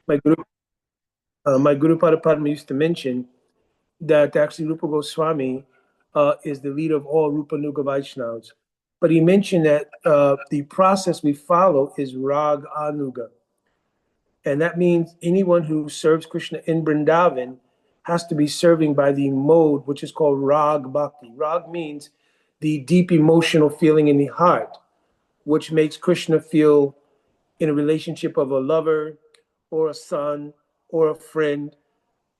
My Guru Padma used to mention that actually Rupa Goswami is the leader of all Rupa Nuga Vaishnavas. But he mentioned that the process we follow is Rag Anuga. And that means anyone who serves Krishna in Vrindavan has to be serving by the mode, which is called Rag Bhakti. Rag means the deep emotional feeling in the heart, which makes Krishna feel in a relationship of a lover or a son or a friend.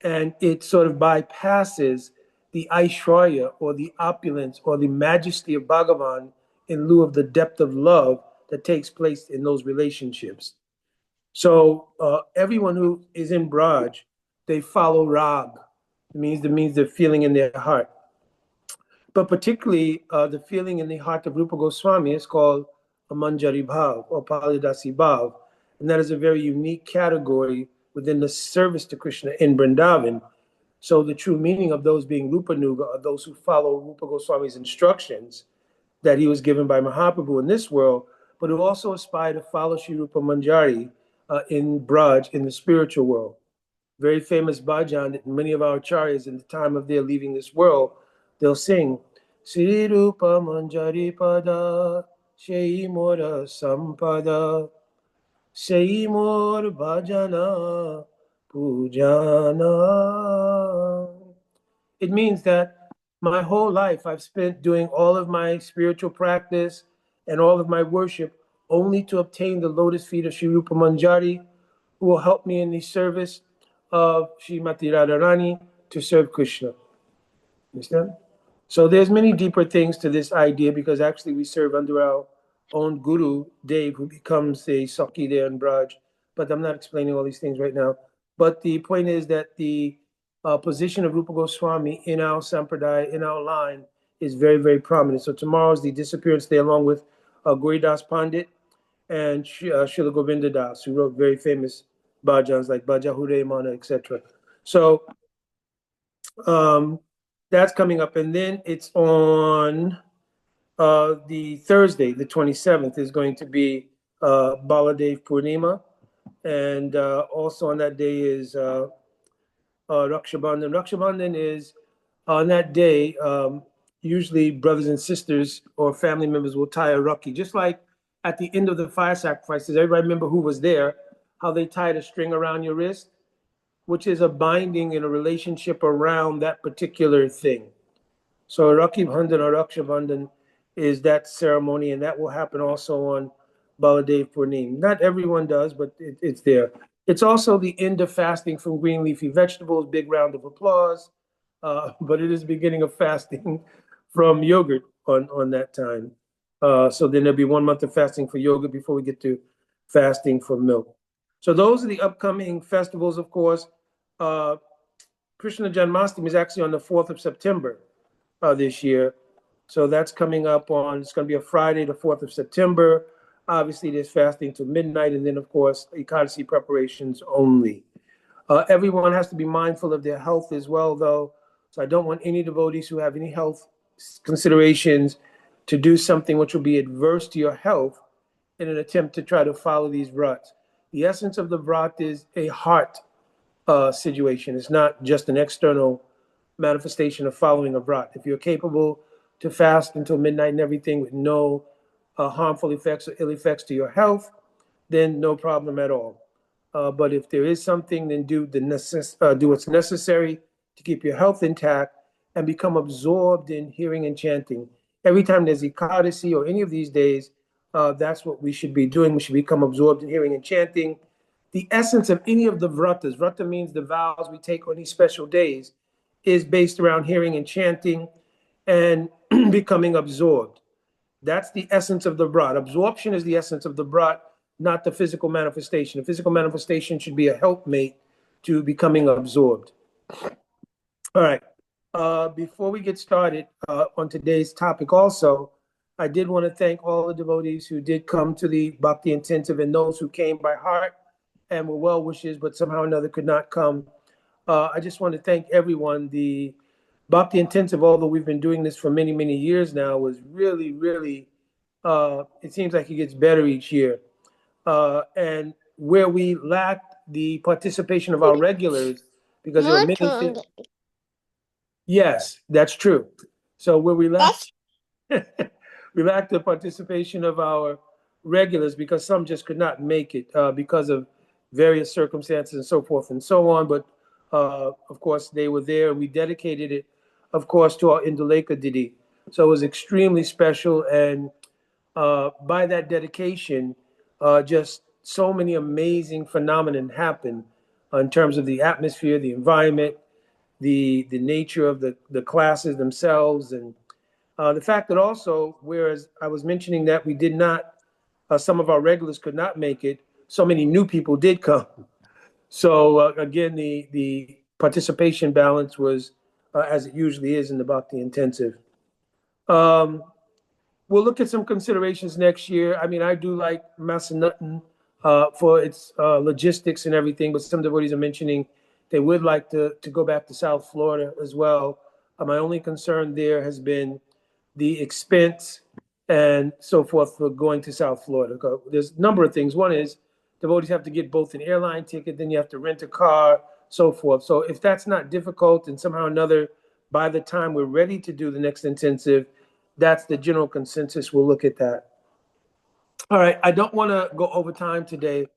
And it sort of bypasses the Aishwarya or the opulence or the majesty of Bhagavan in lieu of the depth of love that takes place in those relationships. So everyone who is in Braj, they follow Rag. It means the feeling in their heart. But particularly the feeling in the heart of Rupa Goswami is called a Manjari Bhav or Palidasi Bhav. And that is a very unique category within the service to Krishna in Vrindavan. So the true meaning of those being Rupa Nuga are those who follow Rupa Goswami's instructions that he was given by Mahaprabhu in this world, but who also aspire to follow Sri Rupa Manjari in Braj in the spiritual world. Very famous bhajan that many of our acharyas in the time of their leaving this world, they'll sing, Sri Rupa Manjari Pada, Shei Mora Sampada, Shei Mor Bhajana Pujana. It means that my whole life I've spent doing all of my spiritual practice and all of my worship only to obtain the lotus feet of Sri Rupa Manjari, who will help me in the service of Srimati Radharani to serve Krishna. Understand? So there's many deeper things to this idea because actually we serve under our own Guru, Dev, who becomes a Sakhi there in Braj. But I'm not explaining all these things right now. But the point is that the position of Rupa Goswami in our sampradaya, in our line, is very, very prominent. So tomorrow is the disappearance day along with Guridas Pandit and Srila Govinda Das, who wrote very famous bhajans like Bhaja Hure Mana, etc. So that's coming up. And then it's on the Thursday, the 27th, is going to be Baladev Purnima. And also on that day is Raksha Bandhan. Raksha Bandhan is on that day, usually brothers and sisters or family members will tie a Rakhi. Just like at the end of the fire sacrifices, everybody remember who was there, how they tied a string around your wrist, which is a binding in a relationship around that particular thing. So Rakhi Bandhan or Raksha Bandhan is that ceremony, and that will happen also on Baladev Purnim. Not everyone does, but it's there. It's also the end of fasting from green leafy vegetables. Big round of applause. But it is the beginning of fasting from yogurt on that time. So then there'll be 1 month of fasting for yogurt before we get to fasting for milk. So those are the upcoming festivals, of course. Krishna Janmashtami is actually on the 4th of September this year. So that's coming up it's going to be a Friday, the 4th of September. Obviously, there's fasting till midnight, and then, of course, Ekadasi preparations only. Everyone has to be mindful of their health as well, though. So I don't want any devotees who have any health considerations to do something which will be adverse to your health in an attempt to try to follow these vrats. The essence of the vrat is a heart situation. It's not just an external manifestation of following a vrat. If you're capable to fast until midnight and everything with no harmful effects or ill effects to your health, then no problem at all. But if there is something, then do what's necessary to keep your health intact and become absorbed in hearing and chanting. Every time there's Ekadasi or any of these days, that's what we should be doing. We should become absorbed in hearing and chanting. The essence of any of the vratas, vrata means the vows we take on these special days, is based around hearing and chanting and becoming absorbed. That's the essence of the vrat. Absorption is the essence of the vrat, not the physical manifestation. The physical manifestation should be a helpmate to becoming absorbed. All right. Before we get started on today's topic also, I did want to thank all the devotees who did come to the Bhakti Intensive and those who came by heart and were well wishes, but somehow or another could not come. I just want to thank everyone. The Bhakti Intensive, although we've been doing this for many, many years now, was really, really, it seems like it gets better each year. And where we lacked the participation of our regulars, because there were many things. Yes, that's true. So where we lacked, we lacked the participation of our regulars because some just could not make it because of various circumstances and so forth and so on. But of course, they were there, and we dedicated it, of course, to our Induleka Didi. So it was extremely special, and by that dedication, just so many amazing phenomena happened in terms of the atmosphere, the environment, the nature of the classes themselves, and the fact that also, whereas I was mentioning that we did not, some of our regulars could not make it, so many new people did come. So again, the participation balance was as it usually is in the Bhakti Intensive. We'll look at some considerations next year. I mean, I do like Massanutten for its logistics and everything, but some devotees are mentioning they would like to go back to South Florida as well. My only concern there has been the expense and so forth for going to South Florida. There's a number of things. One is devotees have to get both an airline ticket, then you have to rent a car, so forth. So if that's not difficult and somehow or another, by the time we're ready to do the next intensive, that's the general consensus. We'll look at that. All right, I don't want to go over time today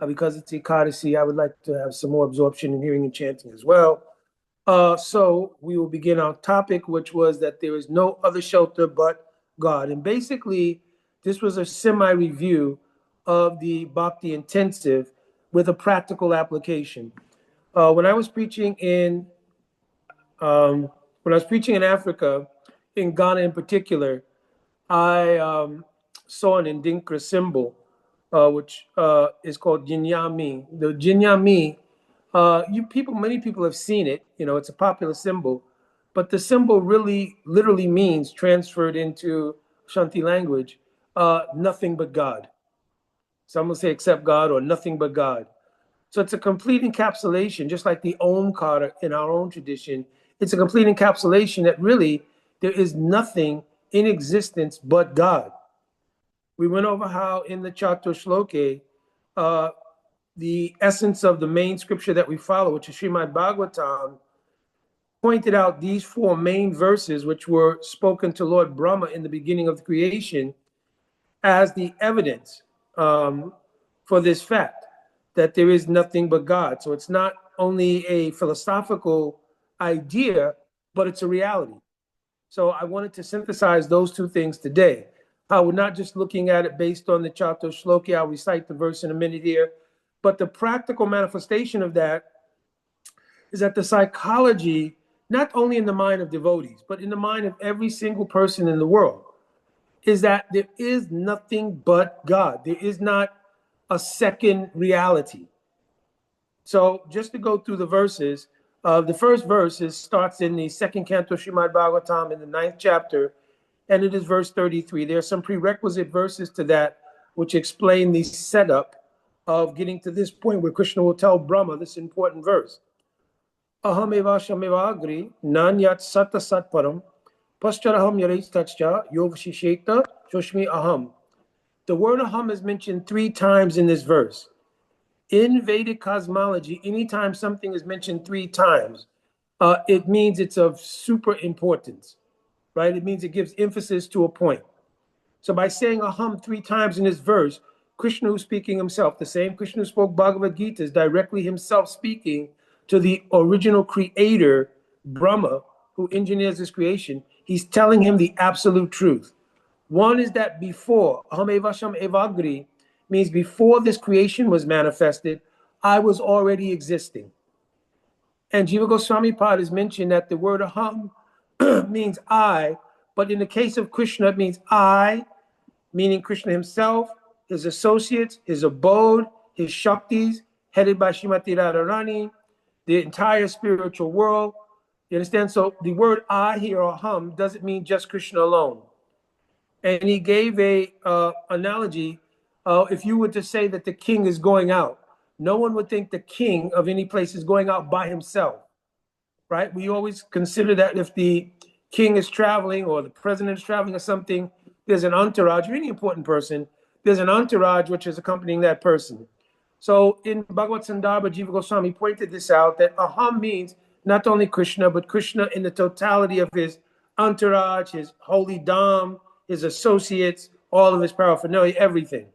because it's Ekadasi. I would like to have some more absorption in hearing and chanting as well. So we will begin our topic, which was that there is no other shelter but God. And basically, this was a semi-review of the Bhakti Intensive with a practical application. When I was preaching in Africa, in Ghana in particular, I saw an Ndinkra symbol, which is called Jinyami. The Jinyami, many people have seen it. You know, it's a popular symbol, but the symbol really, literally means, transferred into Shanti language, nothing but God. Some will say except God or nothing but God. So it's a complete encapsulation, just like the Omkara in our own tradition. It's a complete encapsulation that really there is nothing in existence but God. We went over how in the Chatur Shloke, the essence of the main scripture that we follow, which is Srimad Bhagavatam, pointed out these four main verses, which were spoken to Lord Brahma in the beginning of the creation, as the evidence for this fact that there is nothing but God. So it's not only a philosophical idea, but it's a reality. So I wanted to synthesize those two things today. How we're not just looking at it based on the Chatur Shloki, I'll recite the verse in a minute here, but the practical manifestation of that is that the psychology, not only in the mind of devotees, but in the mind of every single person in the world, is that there is nothing but God. There is not a second reality. So just to go through the verses, the first verse starts in the second canto Srimad Bhagavatam in the 9th chapter, and it is verse 33. There are some prerequisite verses to that which explain the setup of getting to this point where Krishna will tell Brahma this important verse. Aham eva shameva agri nanyat sata satparam pascharaham yaraistacha yovashisheta shoshmi aham. The word aham is mentioned 3 times in this verse. In Vedic cosmology, anytime something is mentioned 3 times, it means it's of super importance, right? It means it gives emphasis to a point. So by saying aham 3 times in this verse, Krishna who's speaking himself, the same Krishna who spoke Bhagavad Gita is directly himself speaking to the original creator, Brahma, who engineers this creation. He's telling him the absolute truth. One is that before, aham evasham evagri, means before this creation was manifested, I was already existing. And Jiva Goswami Pad has mentioned that the word aham means I, but in the case of Krishna, it means I, meaning Krishna himself, his associates, his abode, his Shaktis, headed by Srimati Radharani, the entire spiritual world. You understand? So the word I here, or aham, doesn't mean just Krishna alone. And he gave a analogy. If you were to say that the king is going out, no one would think the king of any place is going out by himself, right? We always consider that if the king is traveling or the president is traveling or something, there's an entourage, or any important person, there's an entourage which is accompanying that person. So in Bhagavad Sandarbha, Jiva Goswami pointed this out, that aham means not only Krishna, but Krishna in the totality of his entourage, his holy dham, his associates, all of his paraphernalia, everything.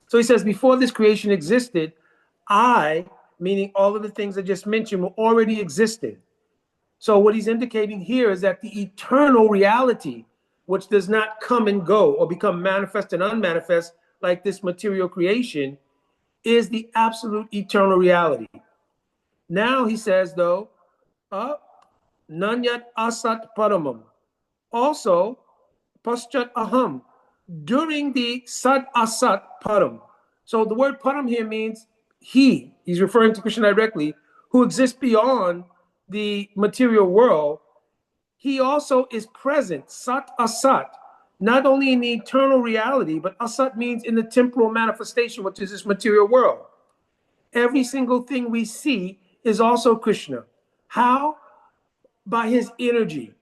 So he says, before this creation existed, I, meaning all of the things I just mentioned, were already existing. So what he's indicating here is that the eternal reality, which does not come and go or become manifest and unmanifest like this material creation, is the absolute eternal reality. Now he says, though, Nanyat Asat Paramam. Also, Paschat Aham, during the Sat Asat Param. So the word Param here means he. He's referring to Krishna directly, who exists beyond the material world. He also is present, Sat Asat, not only in the eternal reality, but Asat means in the temporal manifestation, which is this material world. Every single thing we see is also Krishna. How? By his energy.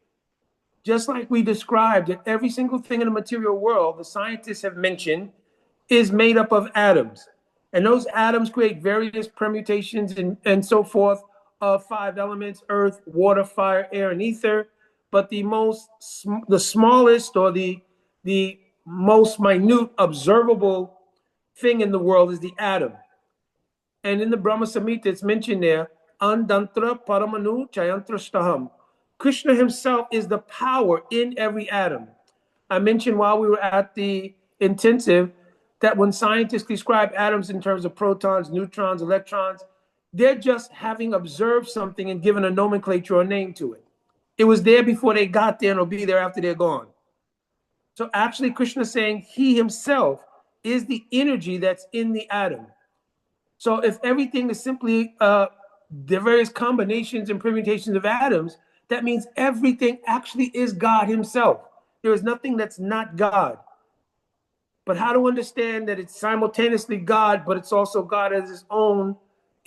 Just like we described that every single thing in the material world, the scientists have mentioned, is made up of atoms. And those atoms create various permutations and so forth of 5 elements: earth, water, fire, air, and ether. But the smallest or the most minute observable thing in the world is the atom. And in the Brahma Samhita, it's mentioned there, Andantra Paramanu Chayantra Staham. Krishna himself is the power in every atom. I mentioned while we were at the intensive that when scientists describe atoms in terms of protons, neutrons, electrons, they're just having observed something and given a nomenclature or name to it. It was there before they got there and will be there after they're gone. So actually, Krishna is saying he himself is the energy that's in the atom. So if everything is simply the various combinations and permutations of atoms, that means everything actually is God himself. There is nothing that's not God. But how to understand that it's simultaneously God, but it's also God as his own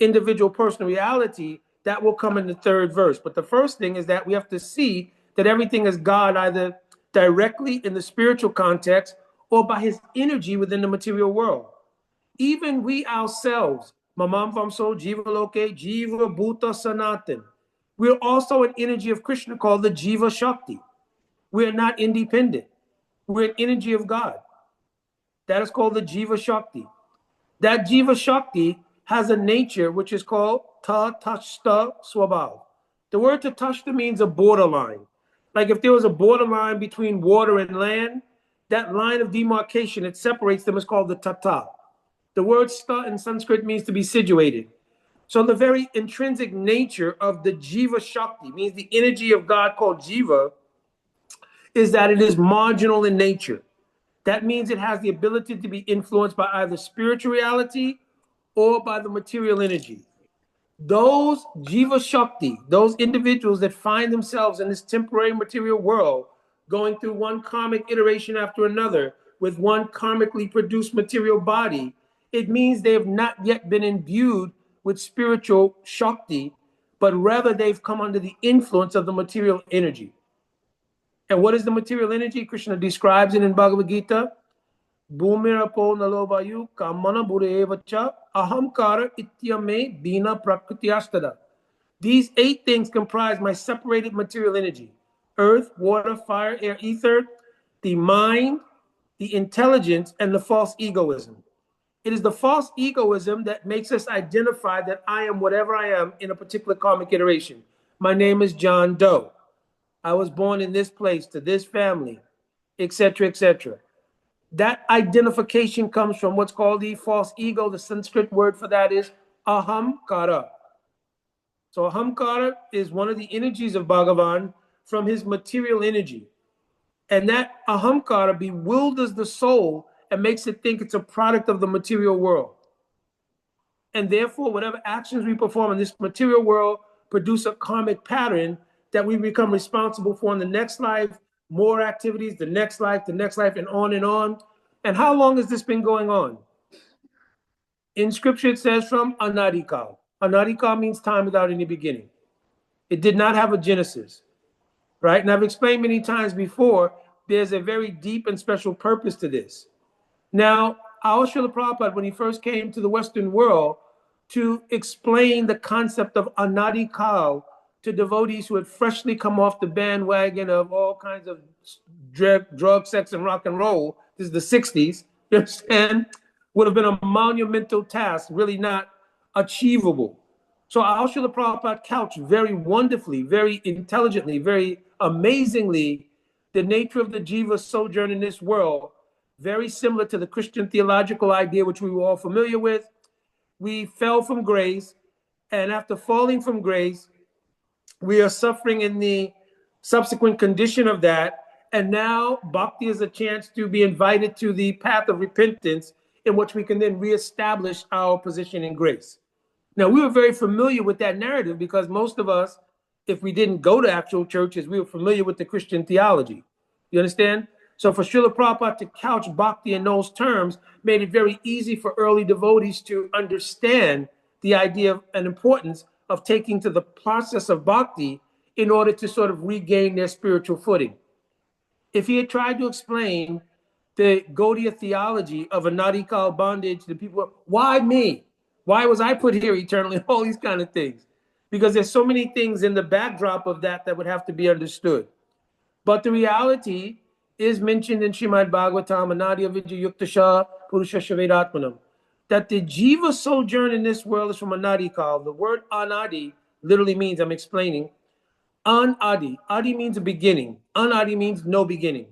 individual personal reality, that will come in the 3rd verse. But the first thing is that we have to see that everything is God either directly in the spiritual context or by his energy within the material world. Even we ourselves, Mamam Vamso, Jiva Loke, Jiva Bhuta Sanatan, we're also an energy of Krishna called the Jiva Shakti. We're not independent. We're an energy of God. That is called the Jiva Shakti. That Jiva Shakti has a nature which is called Tatashta Swabhav. The word Tatashta means a borderline. Like if there was a borderline between water and land, that line of demarcation that separates them is called the Tata. The word sta in Sanskrit means to be situated. So the very intrinsic nature of the Jiva Shakti, means the energy of God called Jiva, is that it is marginal in nature. That means it has the ability to be influenced by either spiritual reality or by the material energy. Those Jiva Shakti, those individuals that find themselves in this temporary material world, going through one karmic iteration after another with one karmically produced material body, it means they have not yet been imbued with spiritual Shakti, but rather they've come under the influence of the material energy. And what is the material energy? Krishna describes it in Bhagavad Gita. Bhumirapo nalovayu kamana burevacha ahamkara ityame bina prakrityastada. These 8 things comprise my separated material energy: earth, water, fire, air, ether, the mind, the intelligence, and the false egoism. It is the false egoism that makes us identify that I am whatever I am in a particular karmic iteration. My name is John Doe. I was born in this place to this family, etc., etc. That identification comes from what's called the false ego. The Sanskrit word for that is ahamkara. So ahamkara is one of the energies of Bhagavan from his material energy. And that ahamkara bewilders the soul and makes it think it's a product of the material world. And therefore, whatever actions we perform in this material world produce a karmic pattern that we become responsible for in the next life, more activities, the next life, and on and on. And how long has this been going on? In scripture, it says from Anadikal. Anadikal means time without any beginning. It did not have a genesis, right? And I've explained many times before, there's a very deep and special purpose to this. Now, our Srila Prabhupada, when he first came to the Western world, to explain the concept of Anadi Kal to devotees who had freshly come off the bandwagon of all kinds of drug, sex, and rock and roll. This is the 60s, you understand? Would have been a monumental task, really not achievable. So our Srila Prabhupada couched very wonderfully, very intelligently, very amazingly the nature of the jiva's sojourn in this world, very similar to the Christian theological idea, which we were all familiar with. We fell from grace, and after falling from grace, we are suffering in the subsequent condition of that. And now bhakti is a chance to be invited to the path of repentance, in which we can then reestablish our position in grace. Now, we were very familiar with that narrative because most of us, if we didn't go to actual churches, we were familiar with the Christian theology. You understand? So for Srila Prabhupada to couch bhakti in those terms made it very easy for early devotees to understand the idea and importance of taking to the process of bhakti in order to sort of regain their spiritual footing. If he had tried to explain the Gaudiya theology of Anadi Kal bondage, the people, why me? Why was I put here eternally? All these kind of things. Because there's so many things in the backdrop of that that would have to be understood. But the reality is mentioned in Srimad Bhagavatam, Anadi Avidya Yuktasha Purusha Shavedatmanam, that the jiva sojourn in this world is from Anadi Kal. The word Anadi literally means, I'm explaining, Anadi. Adi means a beginning. Anadi means no beginning.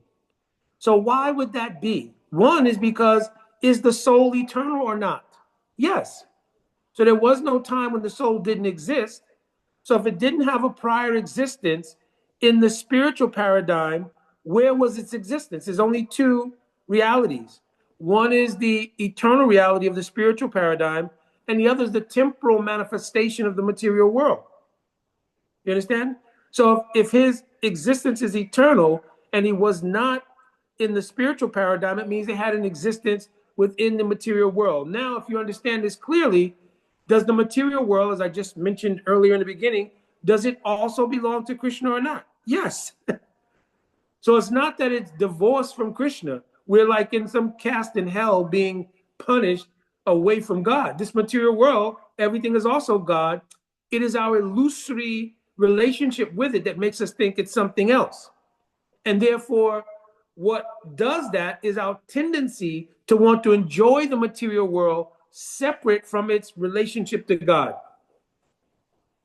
So why would that be? One is because, is the soul eternal or not? Yes. So there was no time when the soul didn't exist. So if it didn't have a prior existence in the spiritual paradigm, where was its existence? There's only two realities. One is the eternal reality of the spiritual paradigm, and the other is the temporal manifestation of the material world. You understand? So if his existence is eternal and he was not in the spiritual paradigm, it means they had an existence within the material world. Now, if you understand this clearly, does the material world, as I just mentioned earlier in the beginning, does it also belong to Krishna or not? Yes. So it's not that it's divorced from Krishna. We're like in some caste in hell being punished away from God. This material world, everything is also God. It is our illusory relationship with it that makes us think it's something else. And therefore, what does that is our tendency to want to enjoy the material world separate from its relationship to God.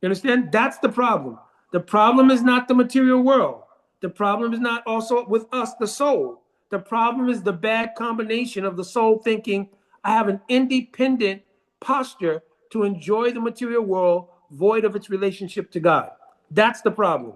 You understand? That's the problem. The problem is not the material world. The problem is not also with us, the soul. The problem is the bad combination of the soul thinking, I have an independent posture to enjoy the material world void of its relationship to God. That's the problem.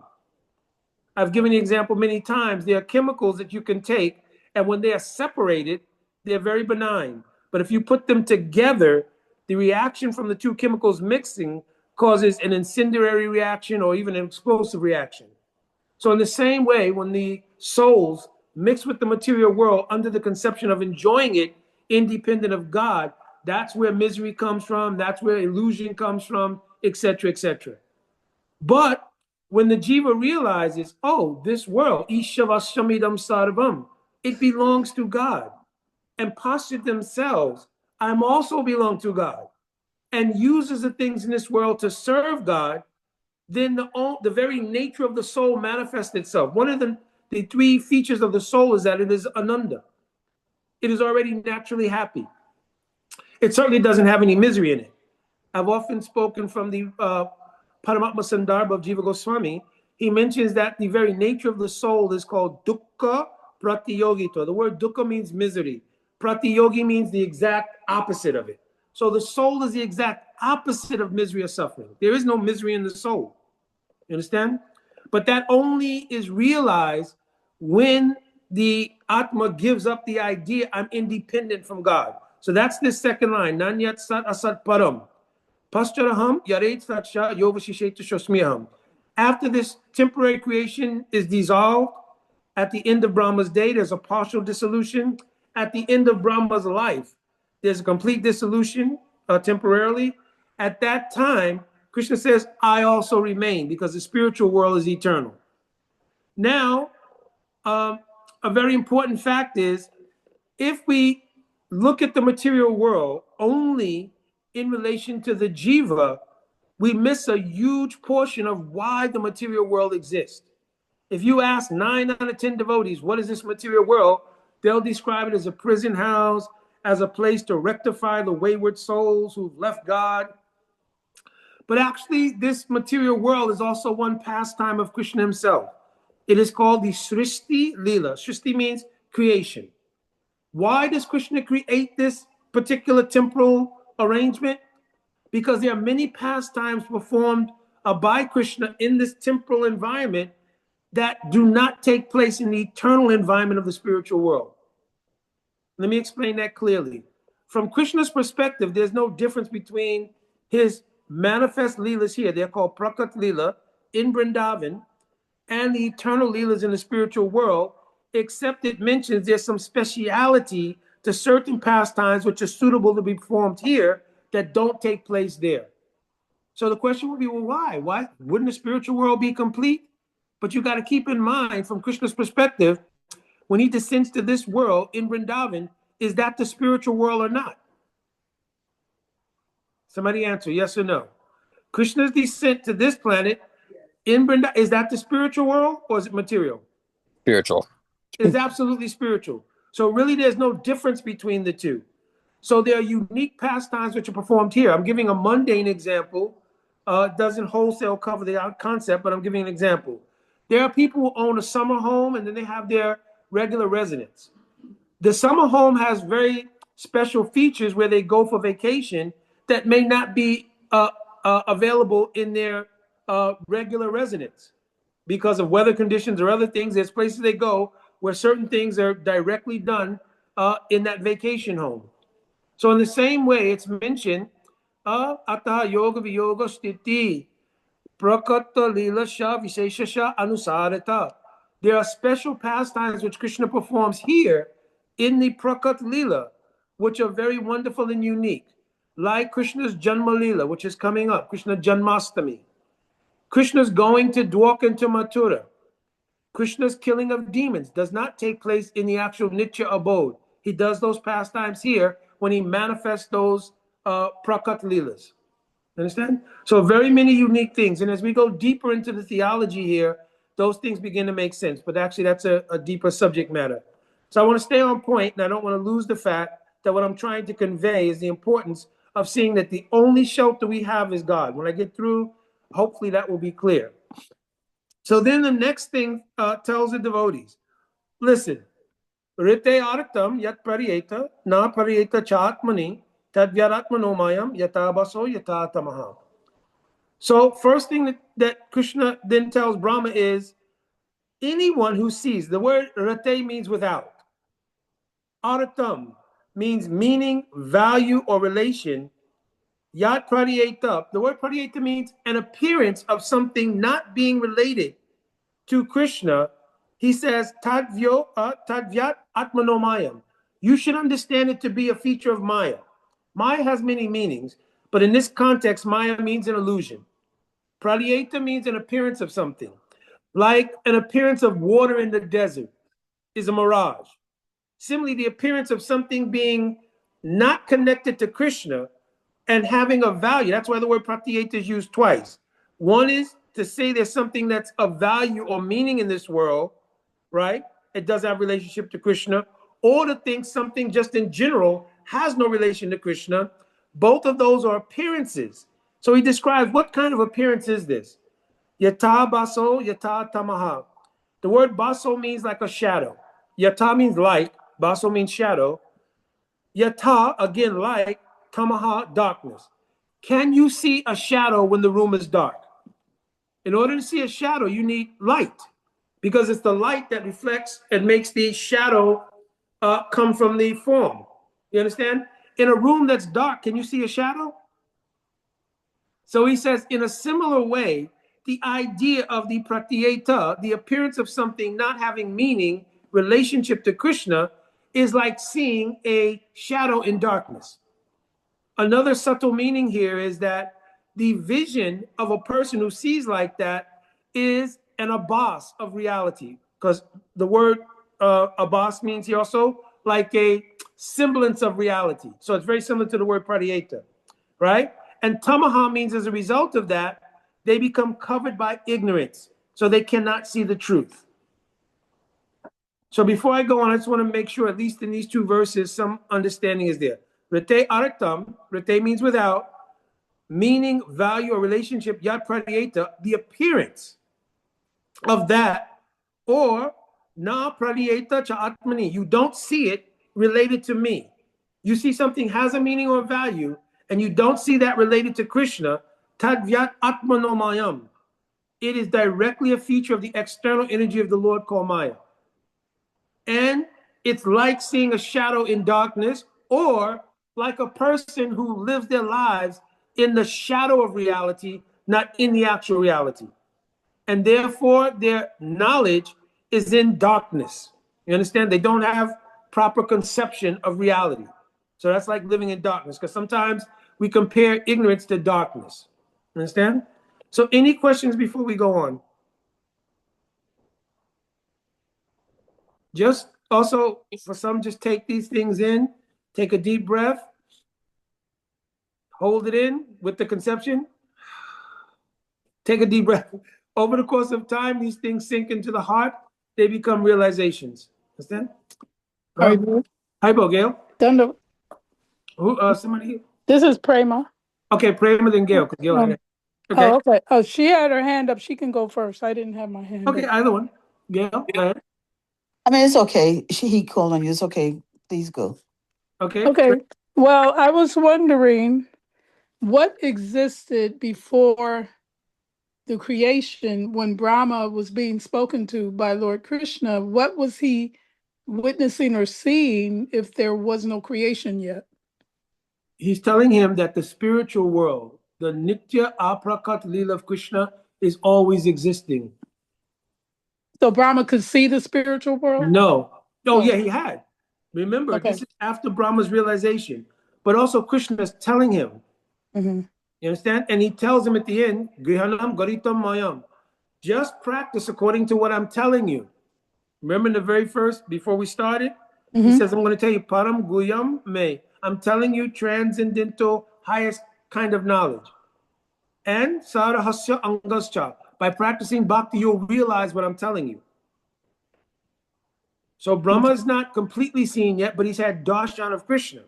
I've given the example many times. There are chemicals that you can take, and when they are separated, they're very benign. But if you put them together, the reaction from the two chemicals mixing causes an incendiary reaction or even an explosive reaction. So in the same way, when the souls mix with the material world under the conception of enjoying it independent of God, that's where misery comes from, that's where illusion comes from, etc., etc. But when the jiva realizes, oh, this world, Ishavashamidam Sarvam, it belongs to God, and postured themselves, I'm also belong to God, and uses the things in this world to serve God, then the very nature of the soul manifests itself. One of the three features of the soul is that it is ananda. It is already naturally happy. It certainly doesn't have any misery in it. I've often spoken from the Paramatma Sandarbha of Jiva Goswami. He mentions that the very nature of the soul is called dukkha pratiyogita. The word dukkha means misery. Pratiyogi means the exact opposite of it. So the soul is the exact opposite of misery or suffering. There is no misery in the soul. You understand? But that only is realized when the Atma gives up the idea, I'm independent from God. So that's this second line, Nanyat Sat Asat Param. Pascharaham Yaret Satsha Yovashisheta Shosmiyaham. After this temporary creation is dissolved, at the end of Brahma's day, there's a partial dissolution. At the end of Brahma's life, there's a complete dissolution temporarily. At that time, Krishna says, I also remain, because the spiritual world is eternal. Now, a very important fact is, if we look at the material world only in relation to the jiva, we miss a huge portion of why the material world exists. If you ask 9 out of 10 devotees, what is this material world? They'll describe it as a prison house, as a place to rectify the wayward souls who've left God. But actually, this material world is also one pastime of Krishna himself. It is called the Srishti Leela. Srishti means creation. Why does Krishna create this particular temporal arrangement? Because there are many pastimes performed by Krishna in this temporal environment that do not take place in the eternal environment of the spiritual world. Let me explain that clearly. From Krishna's perspective, there's no difference between his manifest leelas here, they're called Prakat Leela, in Vrindavan, and the eternal leelas in the spiritual world, except it mentions there's some speciality to certain pastimes which are suitable to be performed here that don't take place there. So the question would be, well, why? Why wouldn't the spiritual world be complete? But you got to keep in mind, from Krishna's perspective, when he descends to this world in Vrindavan, is that the spiritual world or not? Somebody answer, yes or no. Krishna's descent to this planet in Vrindavan, is that the spiritual world or is it material? Spiritual. It is absolutely spiritual. So really there's no difference between the two. So there are unique pastimes which are performed here. I'm giving a mundane example. It doesn't wholesale cover the concept, but I'm giving an example. There are people who own a summer home and then they have their regular residence. The summer home has very special features where they go for vacation that may not be available in their regular residence because of weather conditions or other things. There's places they go where certain things are directly done in that vacation home. So in the same way, it's mentioned, Ataha Yoga Viyoga Stiti Prakata Lila Sha Visheshasha Anusarata. There are special pastimes which Krishna performs here in the Prakat Lila, which are very wonderful and unique, like Krishna's Janma Lila, which is coming up, Krishna Janmastami. Krishna's going to Dwarka and to Mathura. Krishna's killing of demons does not take place in the actual Nitya abode. He does those pastimes here when he manifests those Prakat Leelas. Understand? So very many unique things. And as we go deeper into the theology here, those things begin to make sense. But actually, that's a deeper subject matter. So I want to stay on point, and I don't want to lose the fact that what I'm trying to convey is the importance of seeing that the only shelter we have is God. When I get through, hopefully that will be clear. So then the next thing tells the devotees, listen, Rite artam yat pariyeta na pariyeta chatmani tadvyaratmanomayam yatabaso yatatamaha. So first thing that Krishna then tells Brahma is, anyone who sees, the word rate means without. Aratam means meaning, value, or relation. Yat pariyeta, the word pariyeta means an appearance of something not being related to Krishna. He says, Tadvyat Atmanomayam. You should understand it to be a feature of Maya. Maya has many meanings, but in this context, Maya means an illusion. Pralyeta means an appearance of something, like an appearance of water in the desert is a mirage. Similarly, the appearance of something being not connected to Krishna and having a value. That's why the word pratyeta is used twice. One is to say there's something that's of value or meaning in this world, right? It does have relationship to Krishna, or to think something just in general has no relation to Krishna. Both of those are appearances. So he describes what kind of appearance is this? Yata baso, yata tamaha. The word baso means like a shadow. Yata means light, baso means shadow. Yata, again, light, tamaha, darkness. Can you see a shadow when the room is dark? In order to see a shadow, you need light, because it's the light that reflects and makes the shadow come from the form. You understand? In a room that's dark, can you see a shadow? So he says, in a similar way, the idea of the pratyeta, the appearance of something not having meaning, relationship to Krishna, is like seeing a shadow in darkness. Another subtle meaning here is that the vision of a person who sees like that is an abas of reality, because the word abas means here also like a semblance of reality. So it's very similar to the word pratyeta, right? And tamaha means as a result of that, they become covered by ignorance, so they cannot see the truth. So before I go on, I just want to make sure, at least in these two verses, some understanding is there. Rete aratam, rete means without, meaning, value, or relationship, yat pratyeta, the appearance of that, or na pratyeta cha atmani, you don't see it related to me. You see something has a meaning or value, and you don't see that related to Krishna, tadvyat atmanomayam. It is directly a feature of the external energy of the Lord called Maya. And it's like seeing a shadow in darkness, or like a person who lives their lives in the shadow of reality, not in the actual reality. And therefore, their knowledge is in darkness. You understand? They don't have proper conception of reality. So that's like living in darkness, because sometimes we compare ignorance to darkness. Understand? So any questions before we go on? Just also, for some, just take these things in, take a deep breath, hold it in with the conception, take a deep breath. Over the course of time, these things sink into the heart, they become realizations. Understand? Hi, Gail. Thunder. Who? Somebody here? This is Prema. Okay, Prema, then Gail. Gail had it. Okay. Oh, okay. Oh, she had her hand up. She can go first. I didn't have my hand Okay, up. either one. Gail, go ahead. I mean, it's okay. He called on you. It's okay. Please go. Okay. Okay. Well, I was wondering what existed before the creation when Brahma was being spoken to by Lord Krishna. What was he witnessing or seeing if there was no creation yet? He's telling him that the spiritual world, the Nitya Aprakat Leela of Krishna, is always existing. So Brahma could see the spiritual world? No. Oh, yeah, he had. Remember, Okay. this is after Brahma's realization. But also Krishna is telling him. Mm-hmm. You understand? And he tells him at the end, Grihanam Garitam Mayam. Just practice according to what I'm telling you. Remember in the very first, before we started, he says, I'm going to tell you, Param Guyam Me. I'm telling you transcendental, highest kind of knowledge. And Sarahasya Angascha. By practicing bhakti, you'll realize what I'm telling you. So Brahma is not completely seen yet, but he's had darshan of Krishna.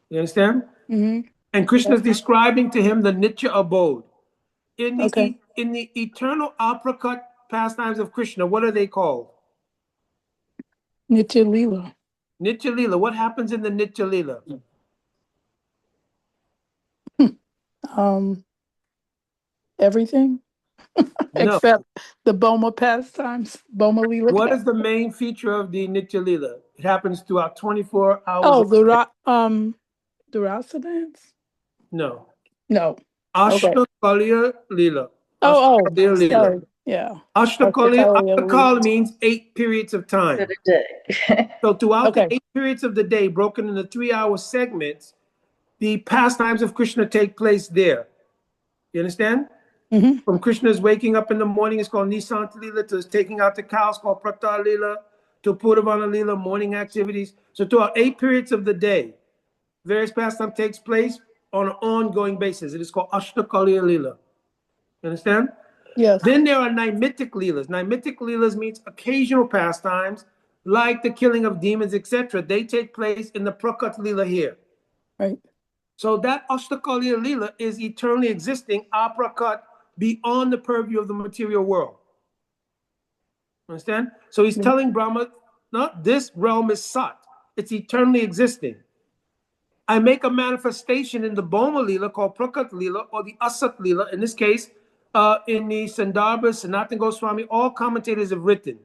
You understand? Mm-hmm. And Krishna is describing to him the Nitya abode. In the, in the eternal aprakat pastimes of Krishna, what are they called? Nitya Leela. Nitya Leela. What happens in the Nitya Leela? Everything. No. Except the Boma pastimes, Boma Leela. What is the main feature of the Nitya Leela? It happens throughout 24 hours. Oh, the Rasa dance? No. No. Ashtakalya Leela. Sorry. Yeah. Ashtakal means 8 periods of time. So throughout the 8 periods of the day, broken into 3-hour segments, the pastimes of Krishna take place there. You understand? Mm-hmm. From Krishna's waking up in the morning, it's called Nisanta Leela, to taking out the cows, called Prata Leela, to Purvana Leela, morning activities. So throughout 8 periods of the day, various pastime takes place on an ongoing basis. It is called Ashtakalya Leela. You understand? Yes. Then there are Naimitic Leelas. Naimitic Leelas means occasional pastimes, like the killing of demons, etc. They take place in the Prakat Leela here. Right. So that Ashtakalya Leela is eternally existing, aprakat, beyond the purview of the material world. Understand? So he's telling Brahma, no, this realm is Sat. It's eternally existing. I make a manifestation in the Boma Leela called Prakat Leela, or the Asat Leela. In this case, in the Sandarbha, Sanatana Goswami, all commentators have written.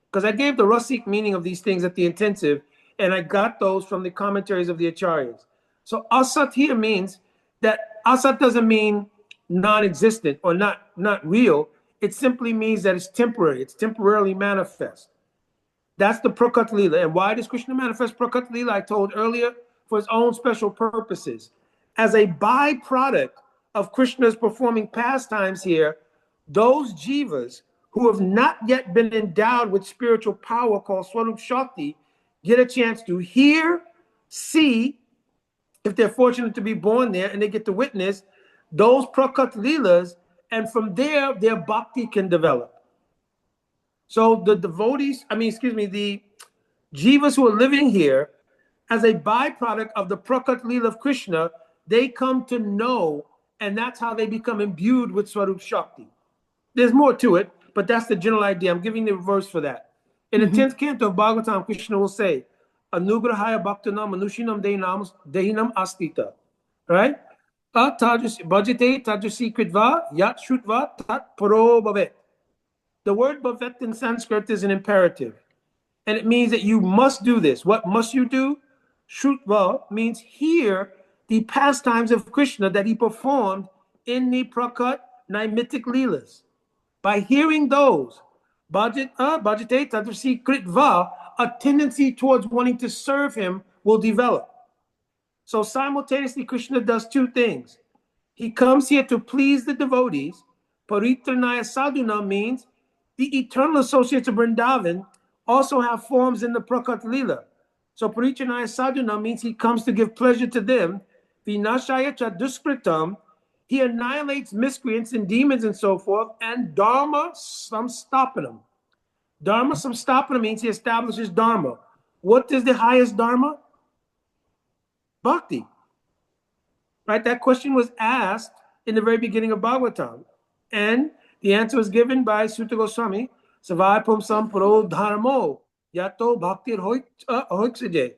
Because I gave the Rasik meaning of these things at the intensive, and I got those from the commentaries of the Acharyas. So Asat here means that Asat doesn't mean non-existent or not real. It simply means that it's temporary. It's temporarily manifest. That's the Prakat Leela. And why does Krishna manifest Prakat Leela? I told earlier, for his own special purposes. As a byproduct of Krishna's performing pastimes here, those jivas who have not yet been endowed with spiritual power called Swarup Shakti get a chance to hear see, if they're fortunate to be born there and they get to witness those Prakat Leelas, and from there, their bhakti can develop. So the devotees, the jivas who are living here, as a byproduct of the Prakat Leela of Krishna, they come to know, and that's how they become imbued with Swarup Shakti. There's more to it, but that's the general idea. I'm giving the verse for that. In the 10th canto of Bhagavatam, Krishna will say, Anugrahaya Bhaktanam Manushinam Dehinam Astita. Right? Bhajate Tajasi Kritva Yat Shrutva Tat Paro Bhavet. The word bhavet in Sanskrit is an imperative, and it means that you must do this. What must you do? Shrutva means hear the pastimes of Krishna that he performed in the Prakat Naimitic Leelas. By hearing those, Bhajate Tadrasi Kritva, a tendency towards wanting to serve him will develop. So simultaneously, Krishna does two things. He comes here to please the devotees. Paritranaya Sadhuna means the eternal associates of Vrindavan also have forms in the Prakat Leela. So Paritranaya Sadhuna means he comes to give pleasure to them. Vinashaya Chaduskritam, he annihilates miscreants and demons and so forth, and Dharma Samstapanam. Dharma Samstapanam means he establishes Dharma. What is the highest Dharma? Bhakti. Right? That question was asked in the very beginning of Bhagavatam. And the answer was given by Sutta Goswami, Savai Pumsam Paro Dharmo, Yato Bhaktir Hoiksije,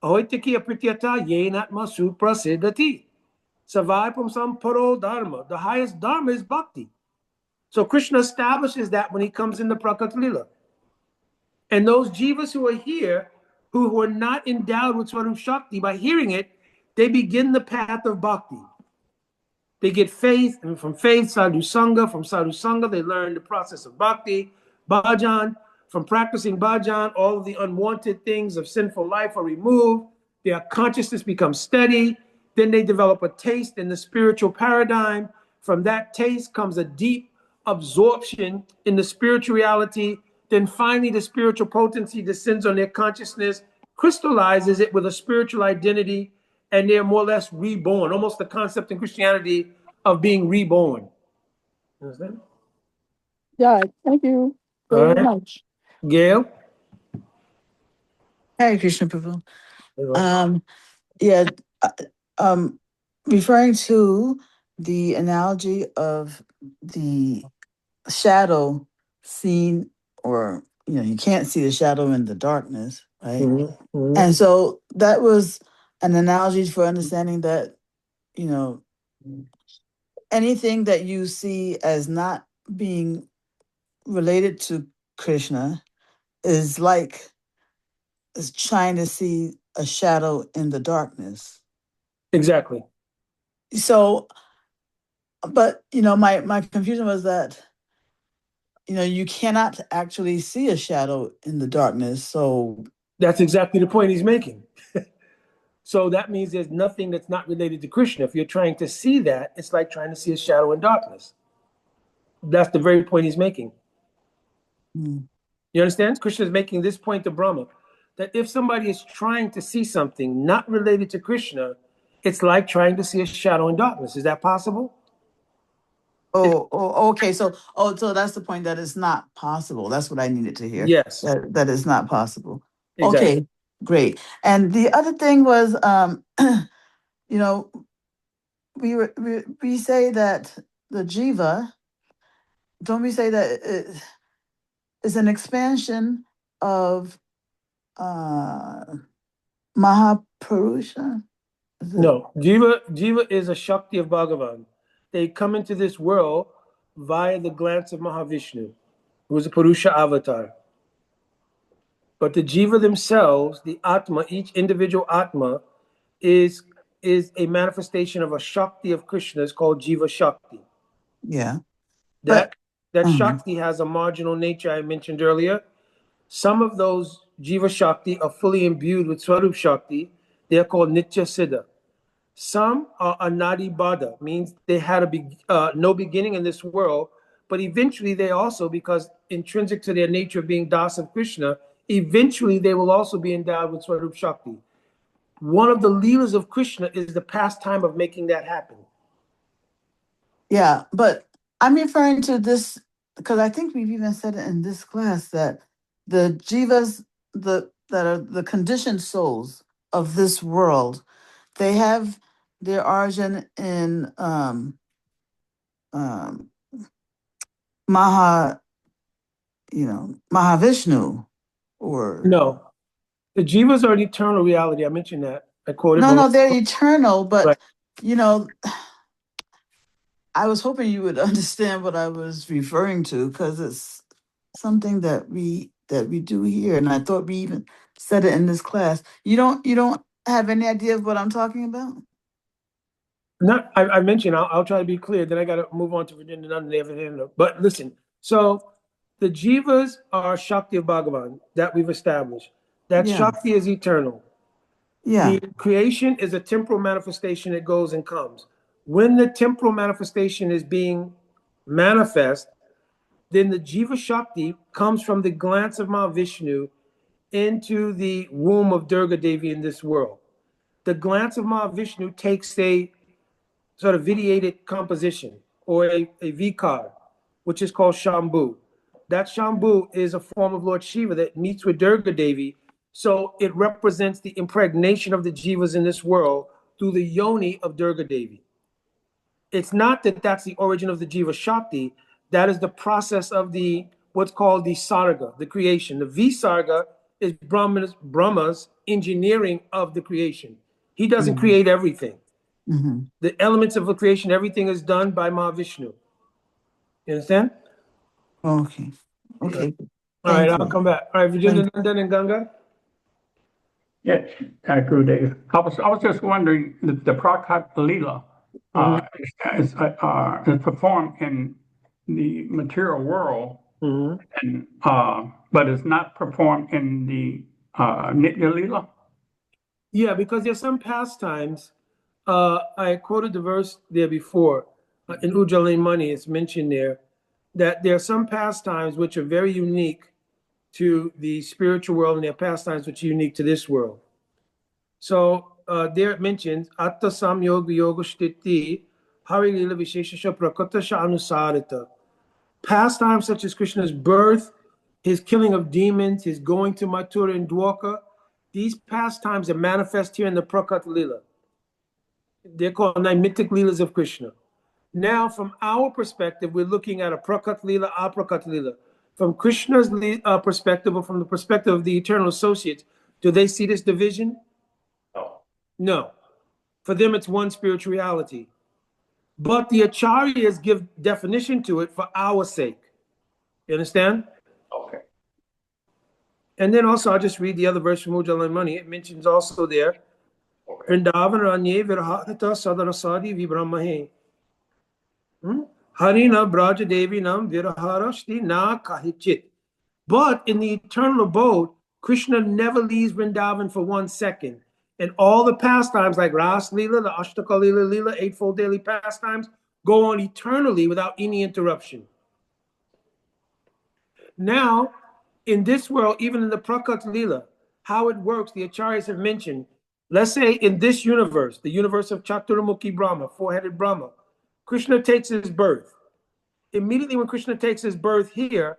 Ahoitiki Aprityata Yenatma Suprasiddhati. Savai Pumsam Paro Dharma. The highest Dharma is Bhakti. So Krishna establishes that when he comes in the Prakat Leela. And those jivas who are here, who are not endowed with Swarup Shakti, by hearing it, they begin the path of bhakti. They get faith, and from faith, sadhu sangha. From sadhu sangha, they learn the process of bhakti, bhajan. From practicing bhajan, all of the unwanted things of sinful life are removed. Their consciousness becomes steady. Then they develop a taste in the spiritual paradigm. From that taste comes a deep absorption in the spiritual reality. Then finally, the spiritual potency descends on their consciousness, crystallizes it with a spiritual identity, and they're more or less reborn, almost the concept in Christianity of being reborn. Understand? Yeah, thank you All very right. much. Gail? Hare Krishna Prabhu. Yeah, uh, um, referring to the analogy of the shadow seen, or you can't see the shadow in the darkness, right? And so that was an analogy for understanding that anything that you see as not being related to Krishna is trying to see a shadow in the darkness. Exactly. So, but my confusion was that you cannot actually see a shadow in the darkness. So that's exactly the point he's making. So that means there's nothing that's not related to Krishna. If you're trying to see that, it's like trying to see a shadow in darkness. That's the very point he's making. You understand? Krishna is making this point to Brahma, that if somebody is trying to see something not related to Krishna, it's like trying to see a shadow in darkness. Is that possible? Okay. So that's the point, that it's not possible. That's what I needed to hear. Yes. That is not possible. Exactly. Okay, great. And the other thing was, we say that the jiva, don't we say that it is an expansion of Mahapurusha? No, Jiva is a Shakti of Bhagavan. They come into this world via the glance of Mahavishnu, who is a Purusha avatar. But the Jiva themselves, the Atma, each individual Atma, is a manifestation of a Shakti of Krishna. It's called Jiva Shakti. Yeah. That Shakti has a marginal nature I mentioned earlier. Some of those Jiva Shakti are fully imbued with Swarup Shakti. They are called Nitya Siddha. Some are Anadi Bada, means they had no beginning in this world, but eventually they also, because intrinsic to their nature of being Das of Krishna, eventually they will also be endowed with Swarup Shakti. one of the leelas of Krishna is the pastime of making that happen. Yeah, but I'm referring to this because I think we've even said it in this class that the jivas, that are the conditioned souls of this world, they have their origin in um, Maha, Mahavishnu, or No, the jivas are an eternal reality. I mentioned that. I quoted. no, they're eternal. But Right. you know, I was hoping you would understand what I was referring to because it's something that we do here, and I thought we even said it in this class. You don't have any idea of what I'm talking about? Not, I mentioned, I'll try to be clear, then I got to move on to Virginia Nanda and everything. But listen, so the jivas are Shakti of Bhagavan that we've established. That Yeah. Shakti is eternal. Yeah. The creation is a temporal manifestation that goes and comes. When the temporal manifestation is being manifest, then the Jiva Shakti comes from the glance of Mahavishnu into the womb of Durga Devi in this world. The glance of Mahavishnu takes a sort of vitiated composition or a vikar, which is called Shambhu. That Shambhu is a form of Lord Shiva that meets with Durga Devi. So it represents the impregnation of the jivas in this world through the yoni of Durga Devi. It's not that that's the origin of the Jiva Shakti. That is the process of the what's called the Sarga, the creation. The Visarga is Brahma's engineering of the creation. He doesn't create everything. Mm-hmm. The elements of the creation, everything is done by Mahavishnu. You understand? Okay. Okay. All right, Thank I'll you. come back. All right, Virginia Nandan and Ganga. Yeah, Gurudev. I was just wondering, the Prakat Leela is performed in the material world, and but it's not performed in the Nitya Leela. Yeah, because there's some pastimes. I quoted the verse there before in Ujjain Mani. It's mentioned there that there are some pastimes which are very unique to the spiritual world, and there are pastimes which are unique to this world. So there it mentions Atta Samyog Yoga Shtiti Hari Lila Visheshasha Prakatasha Anusarita. Pastimes such as Krishna's birth, his killing of demons, his going to Mathura and Dwarka, these pastimes are manifest here in the Prakat Lila. They're called Naimitic Leelas of Krishna. Now, from our perspective, we're looking at a Prakat Lila, Aprakat Lila. From Krishna's perspective, or from the perspective of the eternal associates, do they see this division? No. No. For them, it's one spiritual reality. But the Acharyas give definition to it for our sake. You understand? Okay. And then also, I'll just read the other verse from Ujjain Mani. It mentions also there, Vrindavan Ranye Virhata Sadarasadi Vibrammahe. Harina Braja Devi Nam Viraharashti Na Kahichit. But in the eternal abode, Krishna never leaves Vrindavan for 1 second. And all the pastimes like Ras Leela, the Ashtaka Leela, Leela, eightfold daily pastimes, go on eternally without any interruption. Now, in this world, even in the Prakat Leela, how it works, the Acharyas have mentioned, let's say in this universe, the universe of Chaturmukhi Brahma, four-headed Brahma, Krishna takes his birth. Immediately when Krishna takes his birth here,